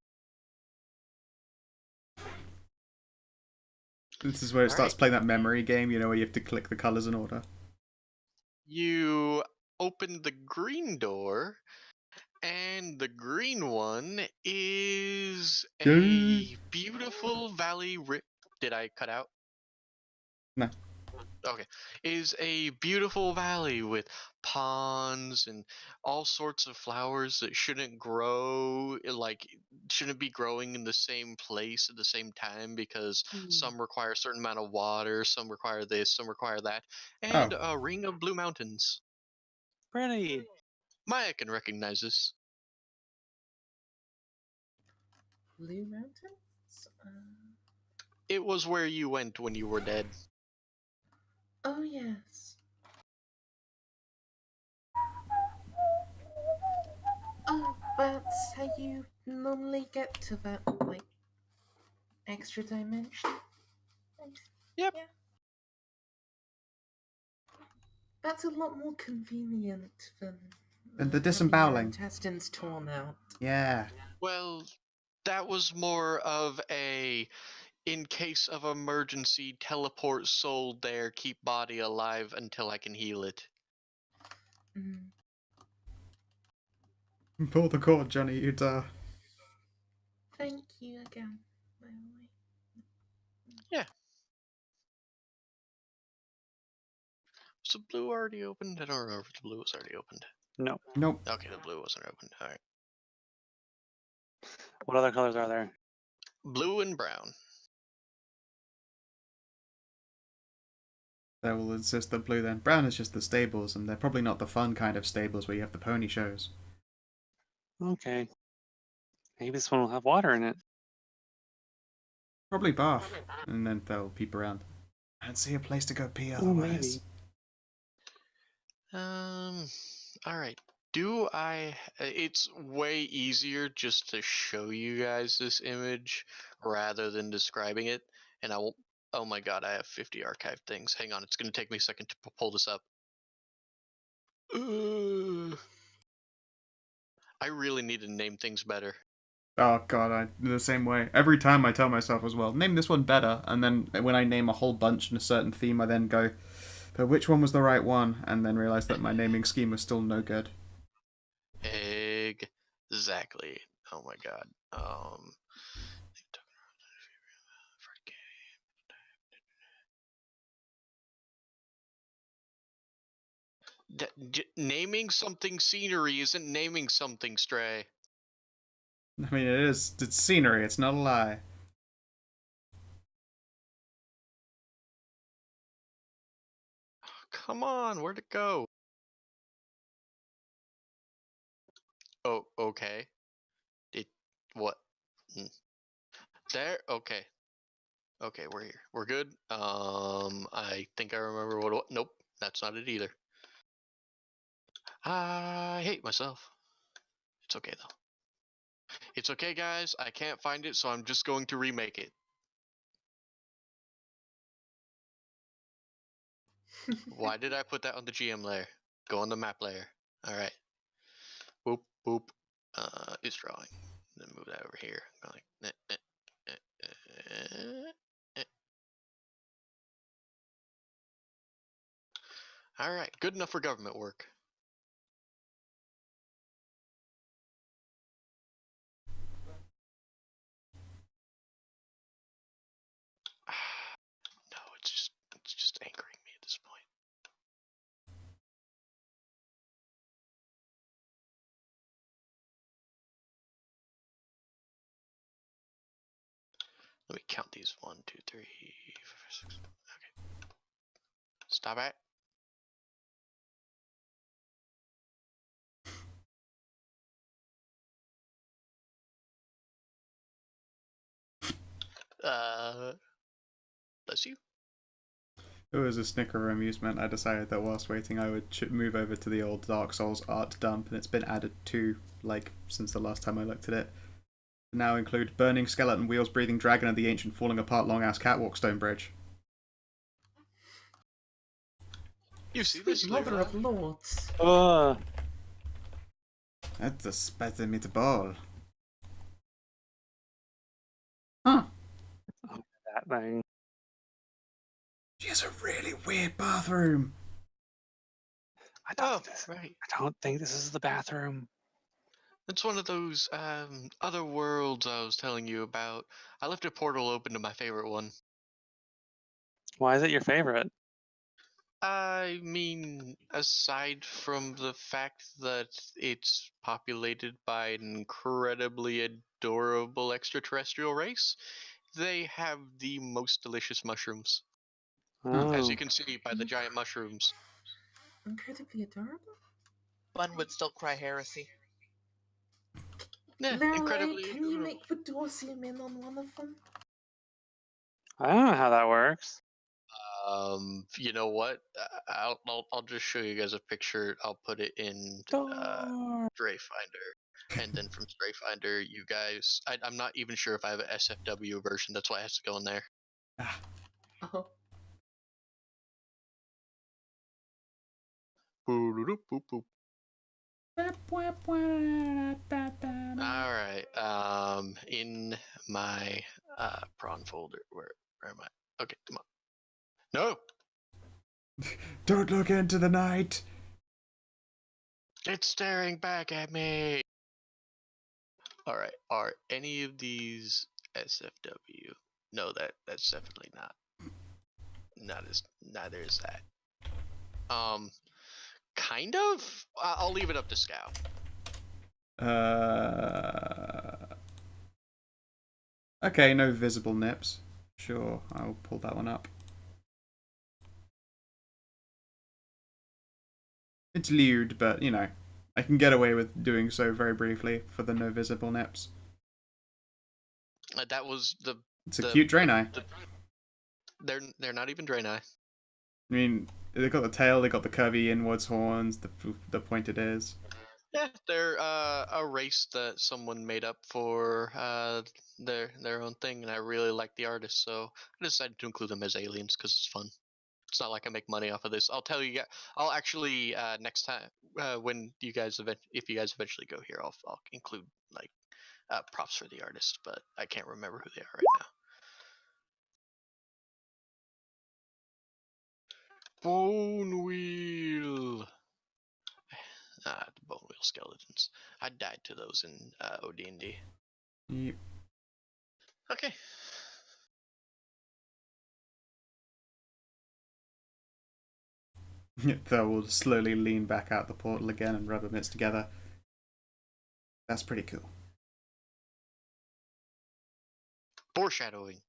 This is where it All starts right. playing that memory game, where you have to click the colors in order. You open the green door, and the green one is a beautiful valley. Did I cut out? No. Okay. Is a beautiful valley with ponds and all sorts of flowers that shouldn't grow, shouldn't be growing in the same place at the same time because some require a certain amount of water, some require this, some require that, Oh. and a ring of blue mountains. Pretty. Maya can recognize this. Blue Mountains? It was where you went when you were dead. Oh, yes. Oh, that's how you normally get to that, extra dimension? Yep. Yeah. That's a lot more convenient than And the having your disemboweling. intestines torn out. Yeah. Well, that was more of a, in case of emergency, teleport soul there, keep body alive until I can heal it. Mm. Pull the cord, Johnny Utah. Thank you again, by the way. Yeah. Was the blue already opened? I don't remember if the blue was already opened. No. Nope. Okay, the blue wasn't opened. Alright. What other colors are there? Blue and brown. That will insist the blue then. Brown is just the stables, and they're probably not the fun kind of stables where you have the pony shows. Okay. Maybe this one will have water in it. Probably bath. And then they'll peep around. I don't see a place to go pee Oh, otherwise. maybe. Alright. It's way easier just to show you guys this image rather than describing it. And I won't. Oh my god, I have 50 archived things. Hang on, it's going to take me a second to pull this up. I really need to name things better. Oh god, I the same way. Every time I tell myself as well, name this one better, and then when I name a whole bunch in a certain theme, I then go, but which one was the right one? And then realize that my naming scheme was still no good. Exactly. Oh my god. Naming something scenery isn't naming something, Stray. I mean, it's scenery, it's not a lie. Come on, where'd it go? Oh, okay. What? There. Okay. Okay, we're here. We're good. I think I remember what. Nope, that's not it either. I hate myself. It's okay though. It's okay, guys. I can't find it, so I'm just going to remake it. Why did I put that on the GM layer? Go on the map layer. All right. Boop boop. Is drawing. Then move that over here. Go like. All right. Good enough for government work. No, it's just anchoring me at this point. Let me count these. 1, 2, 3, 4, 5, 6. Okay. Stop it. Bless you. It was a snicker of amusement. I decided that whilst waiting, I would move over to the old Dark Souls art dump, and it's been added to, like, since the last time I looked at it. Now include burning skeleton, wheels, breathing dragon, and the ancient falling apart long ass catwalk stone bridge. You see Sweet this, mother Leroy? of lords. That's a spicy meatball. Huh. That thing. She has a really weird bathroom. I Oh, don't, right. I don't think this is the bathroom. It's one of those other worlds I was telling you about. I left a portal open to my favorite one. Why is it your favorite? I mean, aside from the fact that it's populated by an incredibly adorable extraterrestrial race, they have the most delicious mushrooms. As Oh. you can see by the giant mushrooms. Incredibly adorable. One would still cry heresy. Yeah, Leroy, incredibly can you adorable. make the door zoom in on one of them? I don't know how that works. You know what? I'll just show you guys a picture. I'll put it in Door. Strayfinder, and then from Strayfinder, you guys. I'm not even sure if I have an SFW version. That's why it has to go in there. Ah. Oh. Boop, boop, boop. All right. In my prawn folder, where am I? Okay, come on. No, Don't look into the night. it's staring back at me. All right. Are any of these SFW? No, that's definitely not. Neither is that. Kind of. I'll leave it up to Scout. Okay, no visible nips. Sure, I'll pull that one up. It's lewd, but, you know, I can get away with doing so very briefly for the no visible nips. That was the. It's a cute Draenei. They're not even Draenei. I mean, they got the tail, they got the curvy inwards horns, the pointed ears. Yeah, they're a race that someone made up for their own thing, and I really like the artist, so I decided to include them as aliens because it's fun. It's not like I make money off of this. I'll tell you. I'll actually next time when you guys if you guys eventually go here, I'll include like props for the artist, but I can't remember who they are right now. Bone wheel. The bone wheel skeletons. I died to those in OD&D. Yep. Okay. Though we'll slowly lean back out the portal again and rub our mitts together. That's pretty cool. Foreshadowing.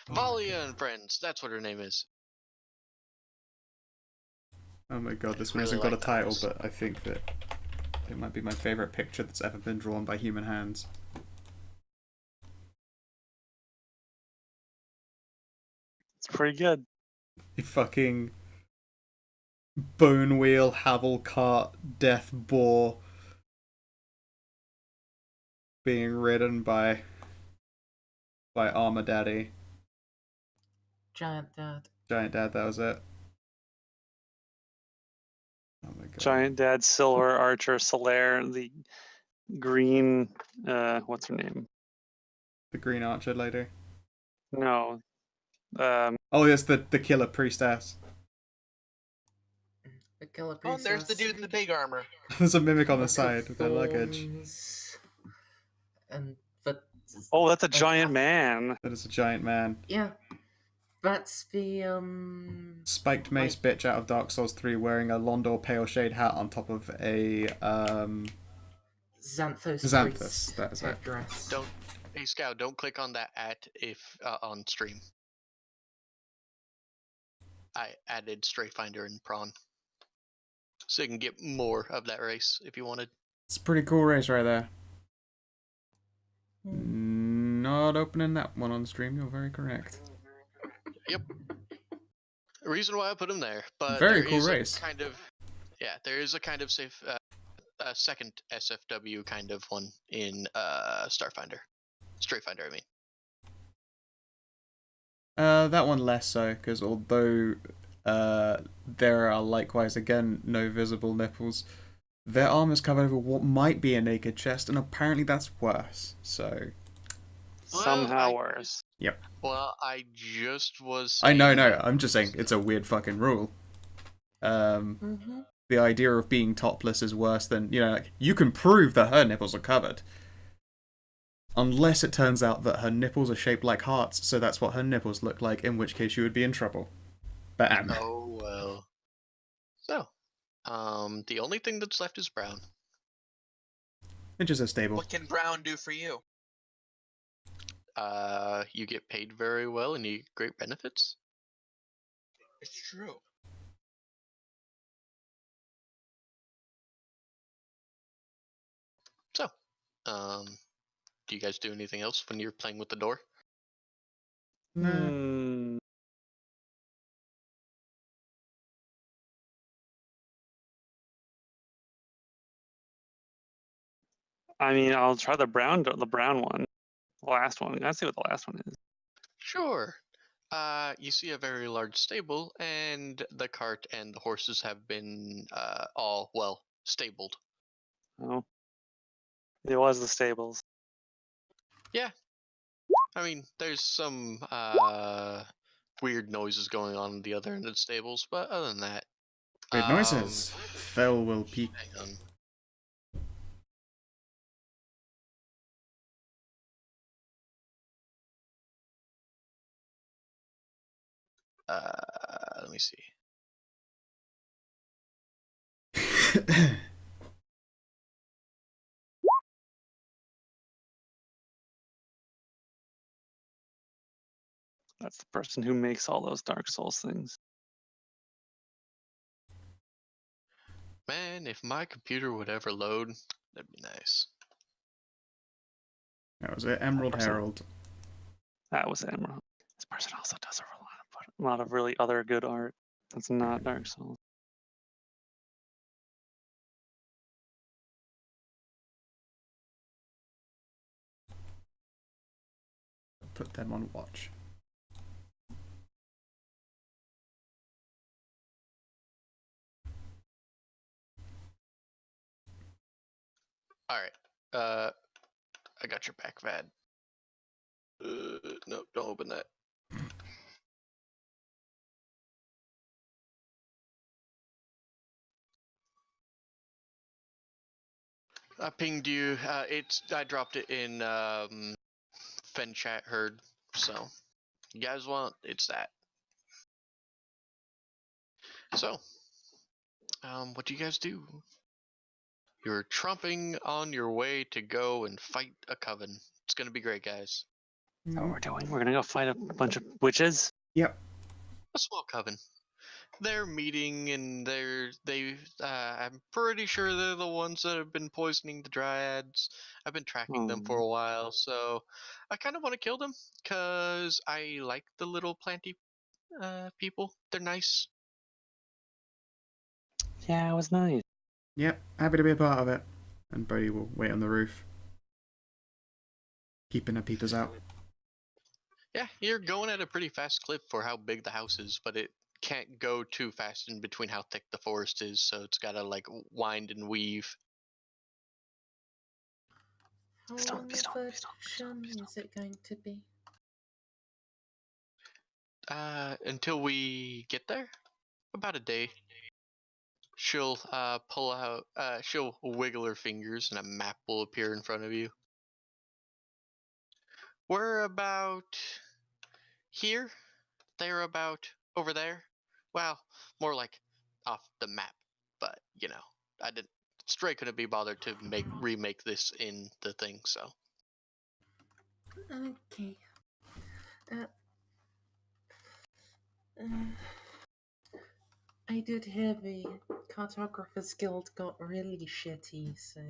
Valia and Friends. That's what her name is. Oh my god, this one Really hasn't got a like title, those. but I think that it might be my favourite picture that's ever been drawn by human hands. It's pretty good. The fucking bone wheel, Havel cart, death boar being ridden by Armor Daddy. Giant Dad. Giant Dad, that was it. Oh my god. Giant Dad, Silver Archer, Solaire, the green. What's her name? The Green Archer lady. No. Oh, yes, the killer priestess. The Killer Oh, and there's the Princess. dude in the big armor. There's a mimic on the Book of side with their luggage. Thorns, And but Oh, that's a and giant man. That is a giant man. Yeah, that's the Spiked mace bitch out of Dark Souls 3 wearing a Londor pale shade hat on top of a Xanthos Xanthus, priest that is it. headdress. Hey Scout, don't click on that if on stream. I added Strayfinder and Prawn, so you can get more of that race if you wanted. It's a pretty cool race right there. Hmm. Not opening that one on stream, you're very correct. Yep. The reason why I put him there, but Very there cool is race. a kind of there is a kind of safe a second SFW kind of one in Strayfinder, I mean. That one less so, because although there are likewise again no visible nipples, their armor's covered over what might be a naked chest, and apparently that's worse. So Somehow worse. Yep. Well, I just was. I know, saying- no. I'm just saying it's a weird fucking rule. Mm-hmm. The idea of being topless is worse than, you know, like, you can prove that her nipples are covered. Unless it turns out that her nipples are shaped like hearts, so that's what her nipples look like, in which case you would be in trouble. Bam. Oh well. So, the only thing that's left is brown. Which is a stable. What can Brown do for you? You get paid very well and you get great benefits. It's true. So, do you guys do anything else when you're playing with the door? Nah. Hmm. I mean, I'll try the brown one. The last one. Let's see what the last one is. Sure. You see a very large stable, and the cart and the horses have been all well stabled. Oh. It was the stables. Yeah. I mean, there's some weird noises going on at the other end of the stables, but other than that, Weird noises. Fell will peak. hang on. Let me see. That's the person who makes all those Dark Souls things. Man, if my computer would ever load, that'd be nice. That was it. Emerald Person. Herald. That was Emerald. This person also does a lot of really other good art. That's not Dark Souls. Put them on watch. Alright. I got your back, Vad. No, don't open that. I pinged you. I dropped it in Fen chat herd. So, you guys want? It's that. So, what do you guys do? You're tromping on your way to go and fight a coven. It's gonna be great, guys. What we're doing? We're gonna go fight a bunch of witches. Yep. A small coven. They're meeting, and I'm pretty sure they're the ones that have been poisoning the dryads. I've been tracking them for a while, so I kind of want to kill them because I like the little planty people. They're nice. Yeah, it was nice. Yep. Happy to be a part of it. And Brody will wait on the roof, keeping her peepers out. Yeah, you're going at a pretty fast clip for how big the house is, but it can't go too fast in between how thick the forest is, so it's gotta like wind and weave. How Please don't, long please of don't, a please don't, please don't, shun please don't. is it going to be? Until we get there, about a day. She'll pull out. She'll wiggle her fingers, and a map will appear in front of you. We're about here. They're about over there. Well, more like off the map, but you know, I didn't. Stray couldn't be bothered to remake this in the thing, so. Okay. Uh, uh, I did hear the Cartographers Guild got really shitty, so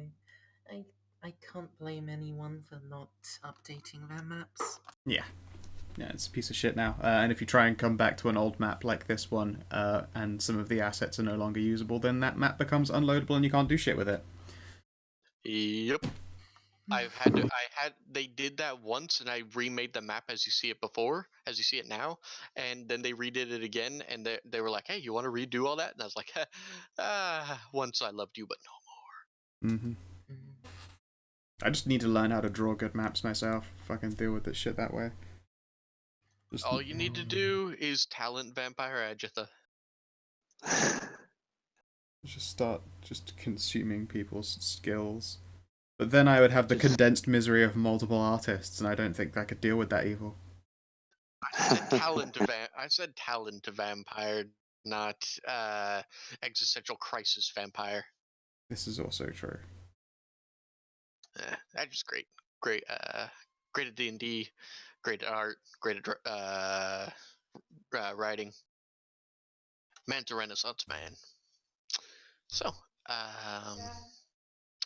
I I can't blame anyone for not updating their maps. Yeah. Yeah, it's a piece of shit now. And if you try and come back to an old map like this one, and some of the assets are no longer usable, then that map becomes unloadable and you can't do shit with it. Yep. They did that once, and I remade the map as you see it before, as you see it now, and then they redid it again, and they were like, "Hey, you want to redo all that?" And I was like, "Once I loved you, but no more." Mm-hmm. I just need to learn how to draw good maps myself. If I can deal with this shit that way. All you need to do is talent Vampire Agatha. Just start just consuming people's skills. But then I would have the condensed misery of multiple artists, and I don't think I could deal with that evil. I said talent vampire, not existential crisis vampire. This is also true. That's just great. Great at D&D, great at art, great at writing. Man's a Renaissance man. So,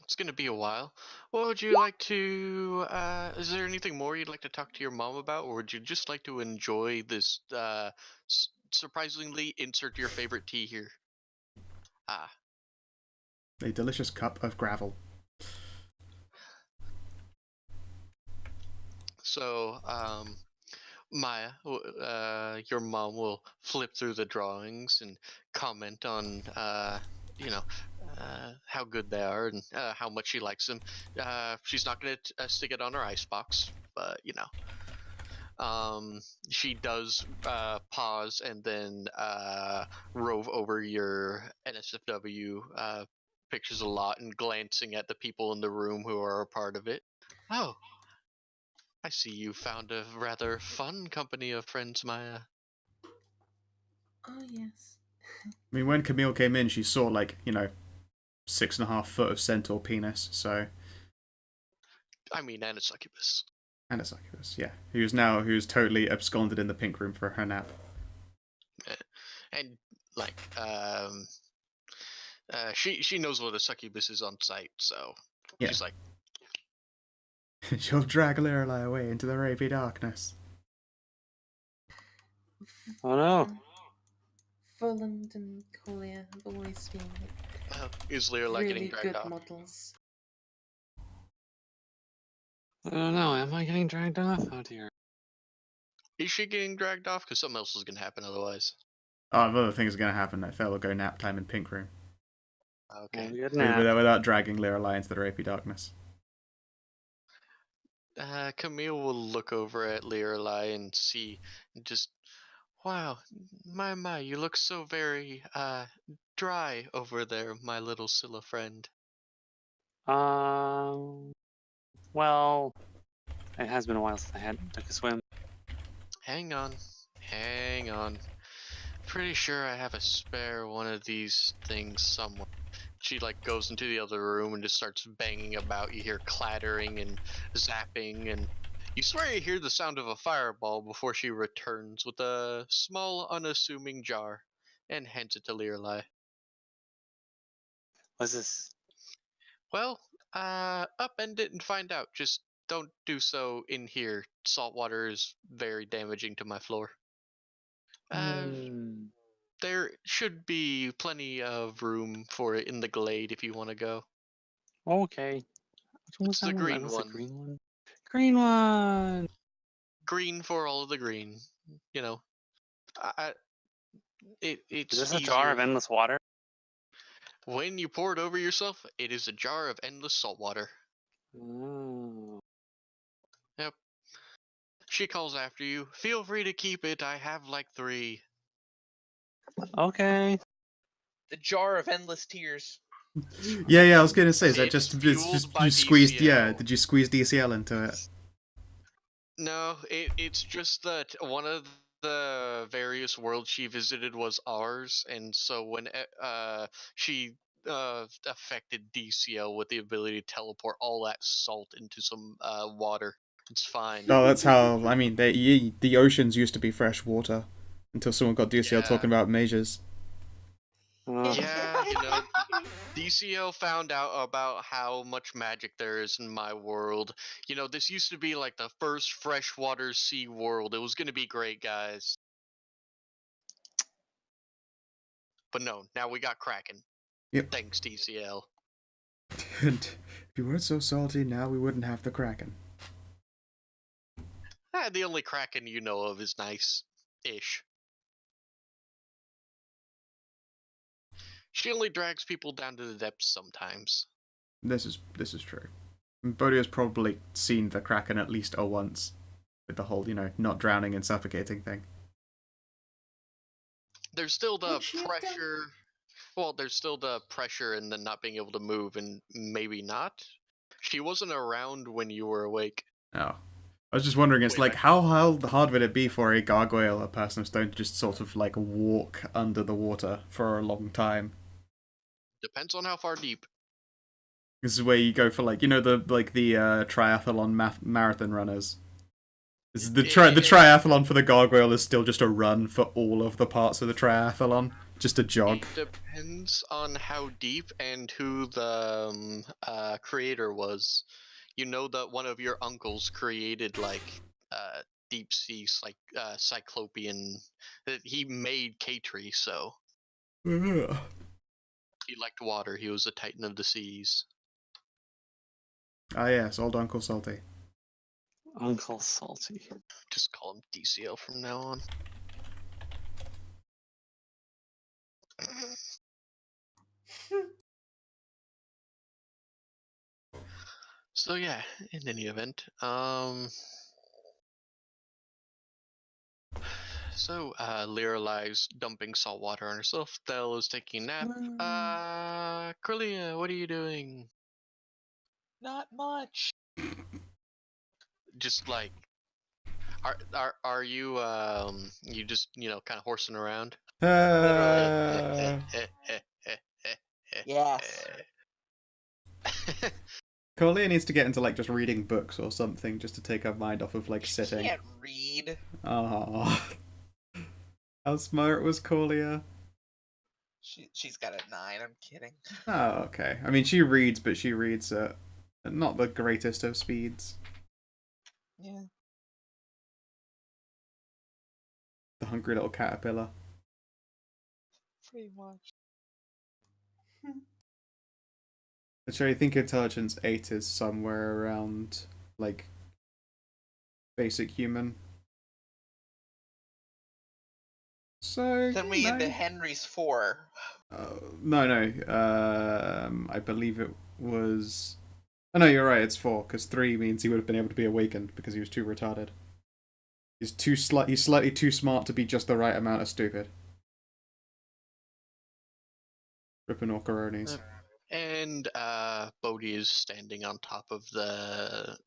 it's gonna be a while. What would you like to? Is there anything more you'd like to talk to your mom about, or would you just like to enjoy this? Surprisingly, insert your favorite tea here. A delicious cup of gravel. So, Maya, your mom will flip through the drawings and comment on, how good they are and how much she likes them. She's not going to stick it on her icebox, but she does pause and then rove over your NSFW pictures a lot and glancing at the people in the room who are a part of it. Oh, I see you found a rather fun company of friends, Maya. Oh yes. I mean, when Camille came in, she saw, 6.5 foot of centaur penis, so... I mean, and a succubus. And a succubus, yeah. Who's totally absconded in the pink room for her nap. And, she knows what a succubus is on site, so yeah. She's like... She'll drag Lorelei away into the rapey darkness. Oh no. Voland and Collier have always been is Lorelei really getting dragged good off? models. I don't know. Am I getting dragged off? Oh dear. Is she getting dragged off? Because something else is going to happen otherwise. Oh, other things are going to happen. That fella will go nap time in pink room. Okay. Without dragging Lorelei into the rapey darkness. Camille will look over at Lorelei and see, just, wow, my, you look so very dry over there, my little Scylla friend. Well, it has been a while since I took a swim. Hang on. Pretty sure I have a spare one of these things somewhere. She goes into the other room and just starts banging about. You hear clattering and zapping, and You swear you hear the sound of a fireball before she returns with a small, unassuming jar and hands it to Lirelai. What's this? Well, upend it and find out. Just don't do so in here. Salt water is very damaging to my floor. Hmm. There should be plenty of room for it in the glade if you want to go. Okay. Which one was It's that the one? That green was the one. green one. Green one. Green for all of the green. You know, Is it's this a jar easier. of endless water? When you pour it over yourself, it is a jar of endless salt water. Oh. Yep. She calls after you. Feel free to keep it. I have like 3. Okay. The jar of endless tears. Yeah, I was gonna say, is that It's just fueled by you squeezed? Yeah, DCL. did you squeeze DCL into it? No, it's just that one of the various worlds she visited was ours, and so when she affected DCL with the ability to teleport all that salt into some water. It's fine. Oh, that's how. I mean, the oceans used to be fresh water until someone got DCL Yeah. talking about measures. Yeah, DCL found out about how much magic there is in my world. This used to be like the first freshwater sea world. It was going to be great, guys. But no, now we got Kraken. Yep. Thanks, DCL. And if you weren't so salty, now we wouldn't have the Kraken. The only Kraken you know of is nice-ish. She only drags people down to the depths sometimes. This is true. Bodio's probably seen the Kraken at least once, with the whole, not drowning and suffocating thing. There's still the Would she have done? pressure. Well, there's still the pressure and the not being able to move, and maybe not. She wasn't around when you were awake. Oh. I was just wondering, it's Wait, like, how hard would it be for a gargoyle, a person of stone, to just sort of, like, walk under the water for a long time? Depends on how far deep. This is where you go for, like, the triathlon marathon runners. This is the triathlon for the gargoyle is still just a run for all of the parts of the triathlon. Just a jog. It depends on how deep and who the creator was. You know that one of your uncles created like deep sea cyclopean. He made K-Tree, so Ah, he liked water. He was a titan of the seas. yes, old Uncle Salty. Uncle Salty. Just call him DCL from now on. So yeah, in any event, so Lirelai's dumping salt water on herself. Thel is taking a nap. Corlia, what are you doing? Not much. Just like, are you you just kind of horsing around? Yes. Corlia needs to get into like just reading books or something just to take her mind off of like She sitting. can't read. Oh, how smart was Corlia? She's got a 9. I'm kidding. Oh, okay. I mean, she reads, but she reads at not the greatest of speeds. Yeah. The hungry little caterpillar. Pretty much. So I think intelligence 8 is somewhere around like basic human. So Then we into Henry's 4. No. I believe it was. Oh no, you're right. It's 4 because 3 means he would have been able to be awakened because he was too retarded. He's He's slightly too smart to be just the right amount of stupid. Ripping Orcaronis. And Bodhi is standing on top of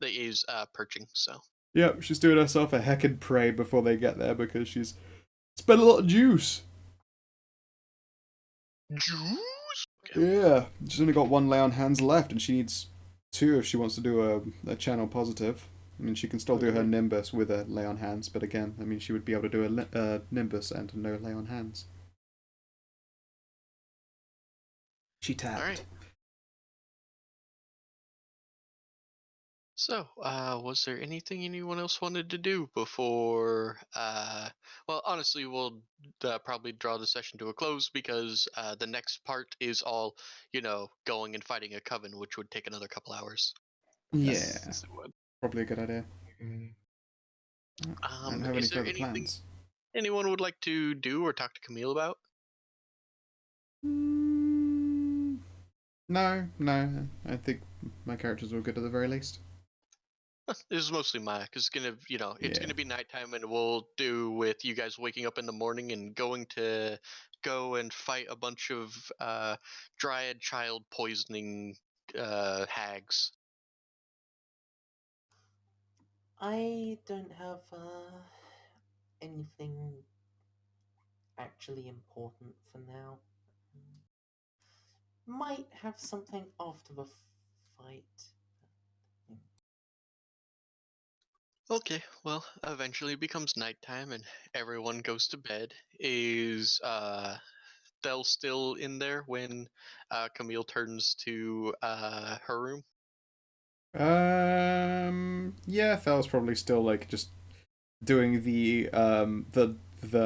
is perching. So. Yep, she's doing herself a heckin' prey before they get there because she's spent a lot of juice. Juice? Okay. Yeah, she's only got 1 lay on hands left, and she needs 2 if she wants to do a channel positive. I mean, she can still do her Nimbus with a lay on hands, but again, I mean, she would be able to do a Nimbus and no lay on hands. She tapped. All right. So, was there anything anyone else wanted to do before? Well, honestly, we'll probably draw the session to a close because the next part is all, going and fighting a coven, which would take another couple hours. Yeah, Yes, it would. probably a good idea. I don't have any Is there further anything plans. anyone would like to do or talk to Camille about? No. I think my characters were good at the very least. This is mostly Maya, because it's gonna, it's Yeah. gonna be nighttime, and we'll do with you guys waking up in the morning and going to go and fight a bunch of dryad child poisoning hags. I don't have anything actually important for now. Might have something after the fight. Okay, well, eventually it becomes nighttime and everyone goes to bed. Is Thel still in there when Camille turns to her room? Yeah, Thel's probably still like just doing the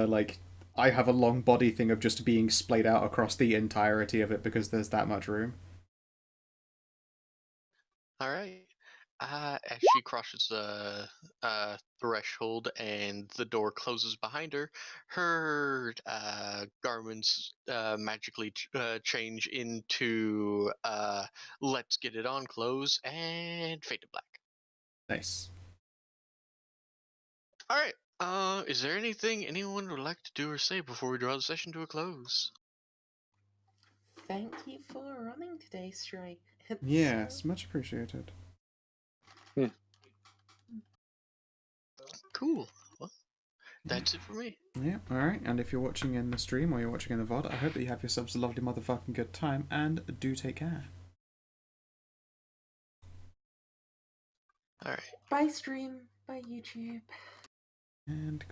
like I have a long body thing of just being splayed out across the entirety of it because there's that much room. All right. As she crosses the threshold and the door closes behind her, her garments magically change into "Let's get it on" clothes and fade to black. Nice. All right. Is there anything anyone would like to do or say before we draw the session to a close? Thank you for running today, Stray. Yes, much appreciated. Cool. Well, that's it for me. Yeah, alright, and if you're watching in the stream or you're watching in the VOD, I hope that you have yourselves a lovely motherfucking good time, and do take care. All right. Bye, stream. Bye, YouTube. And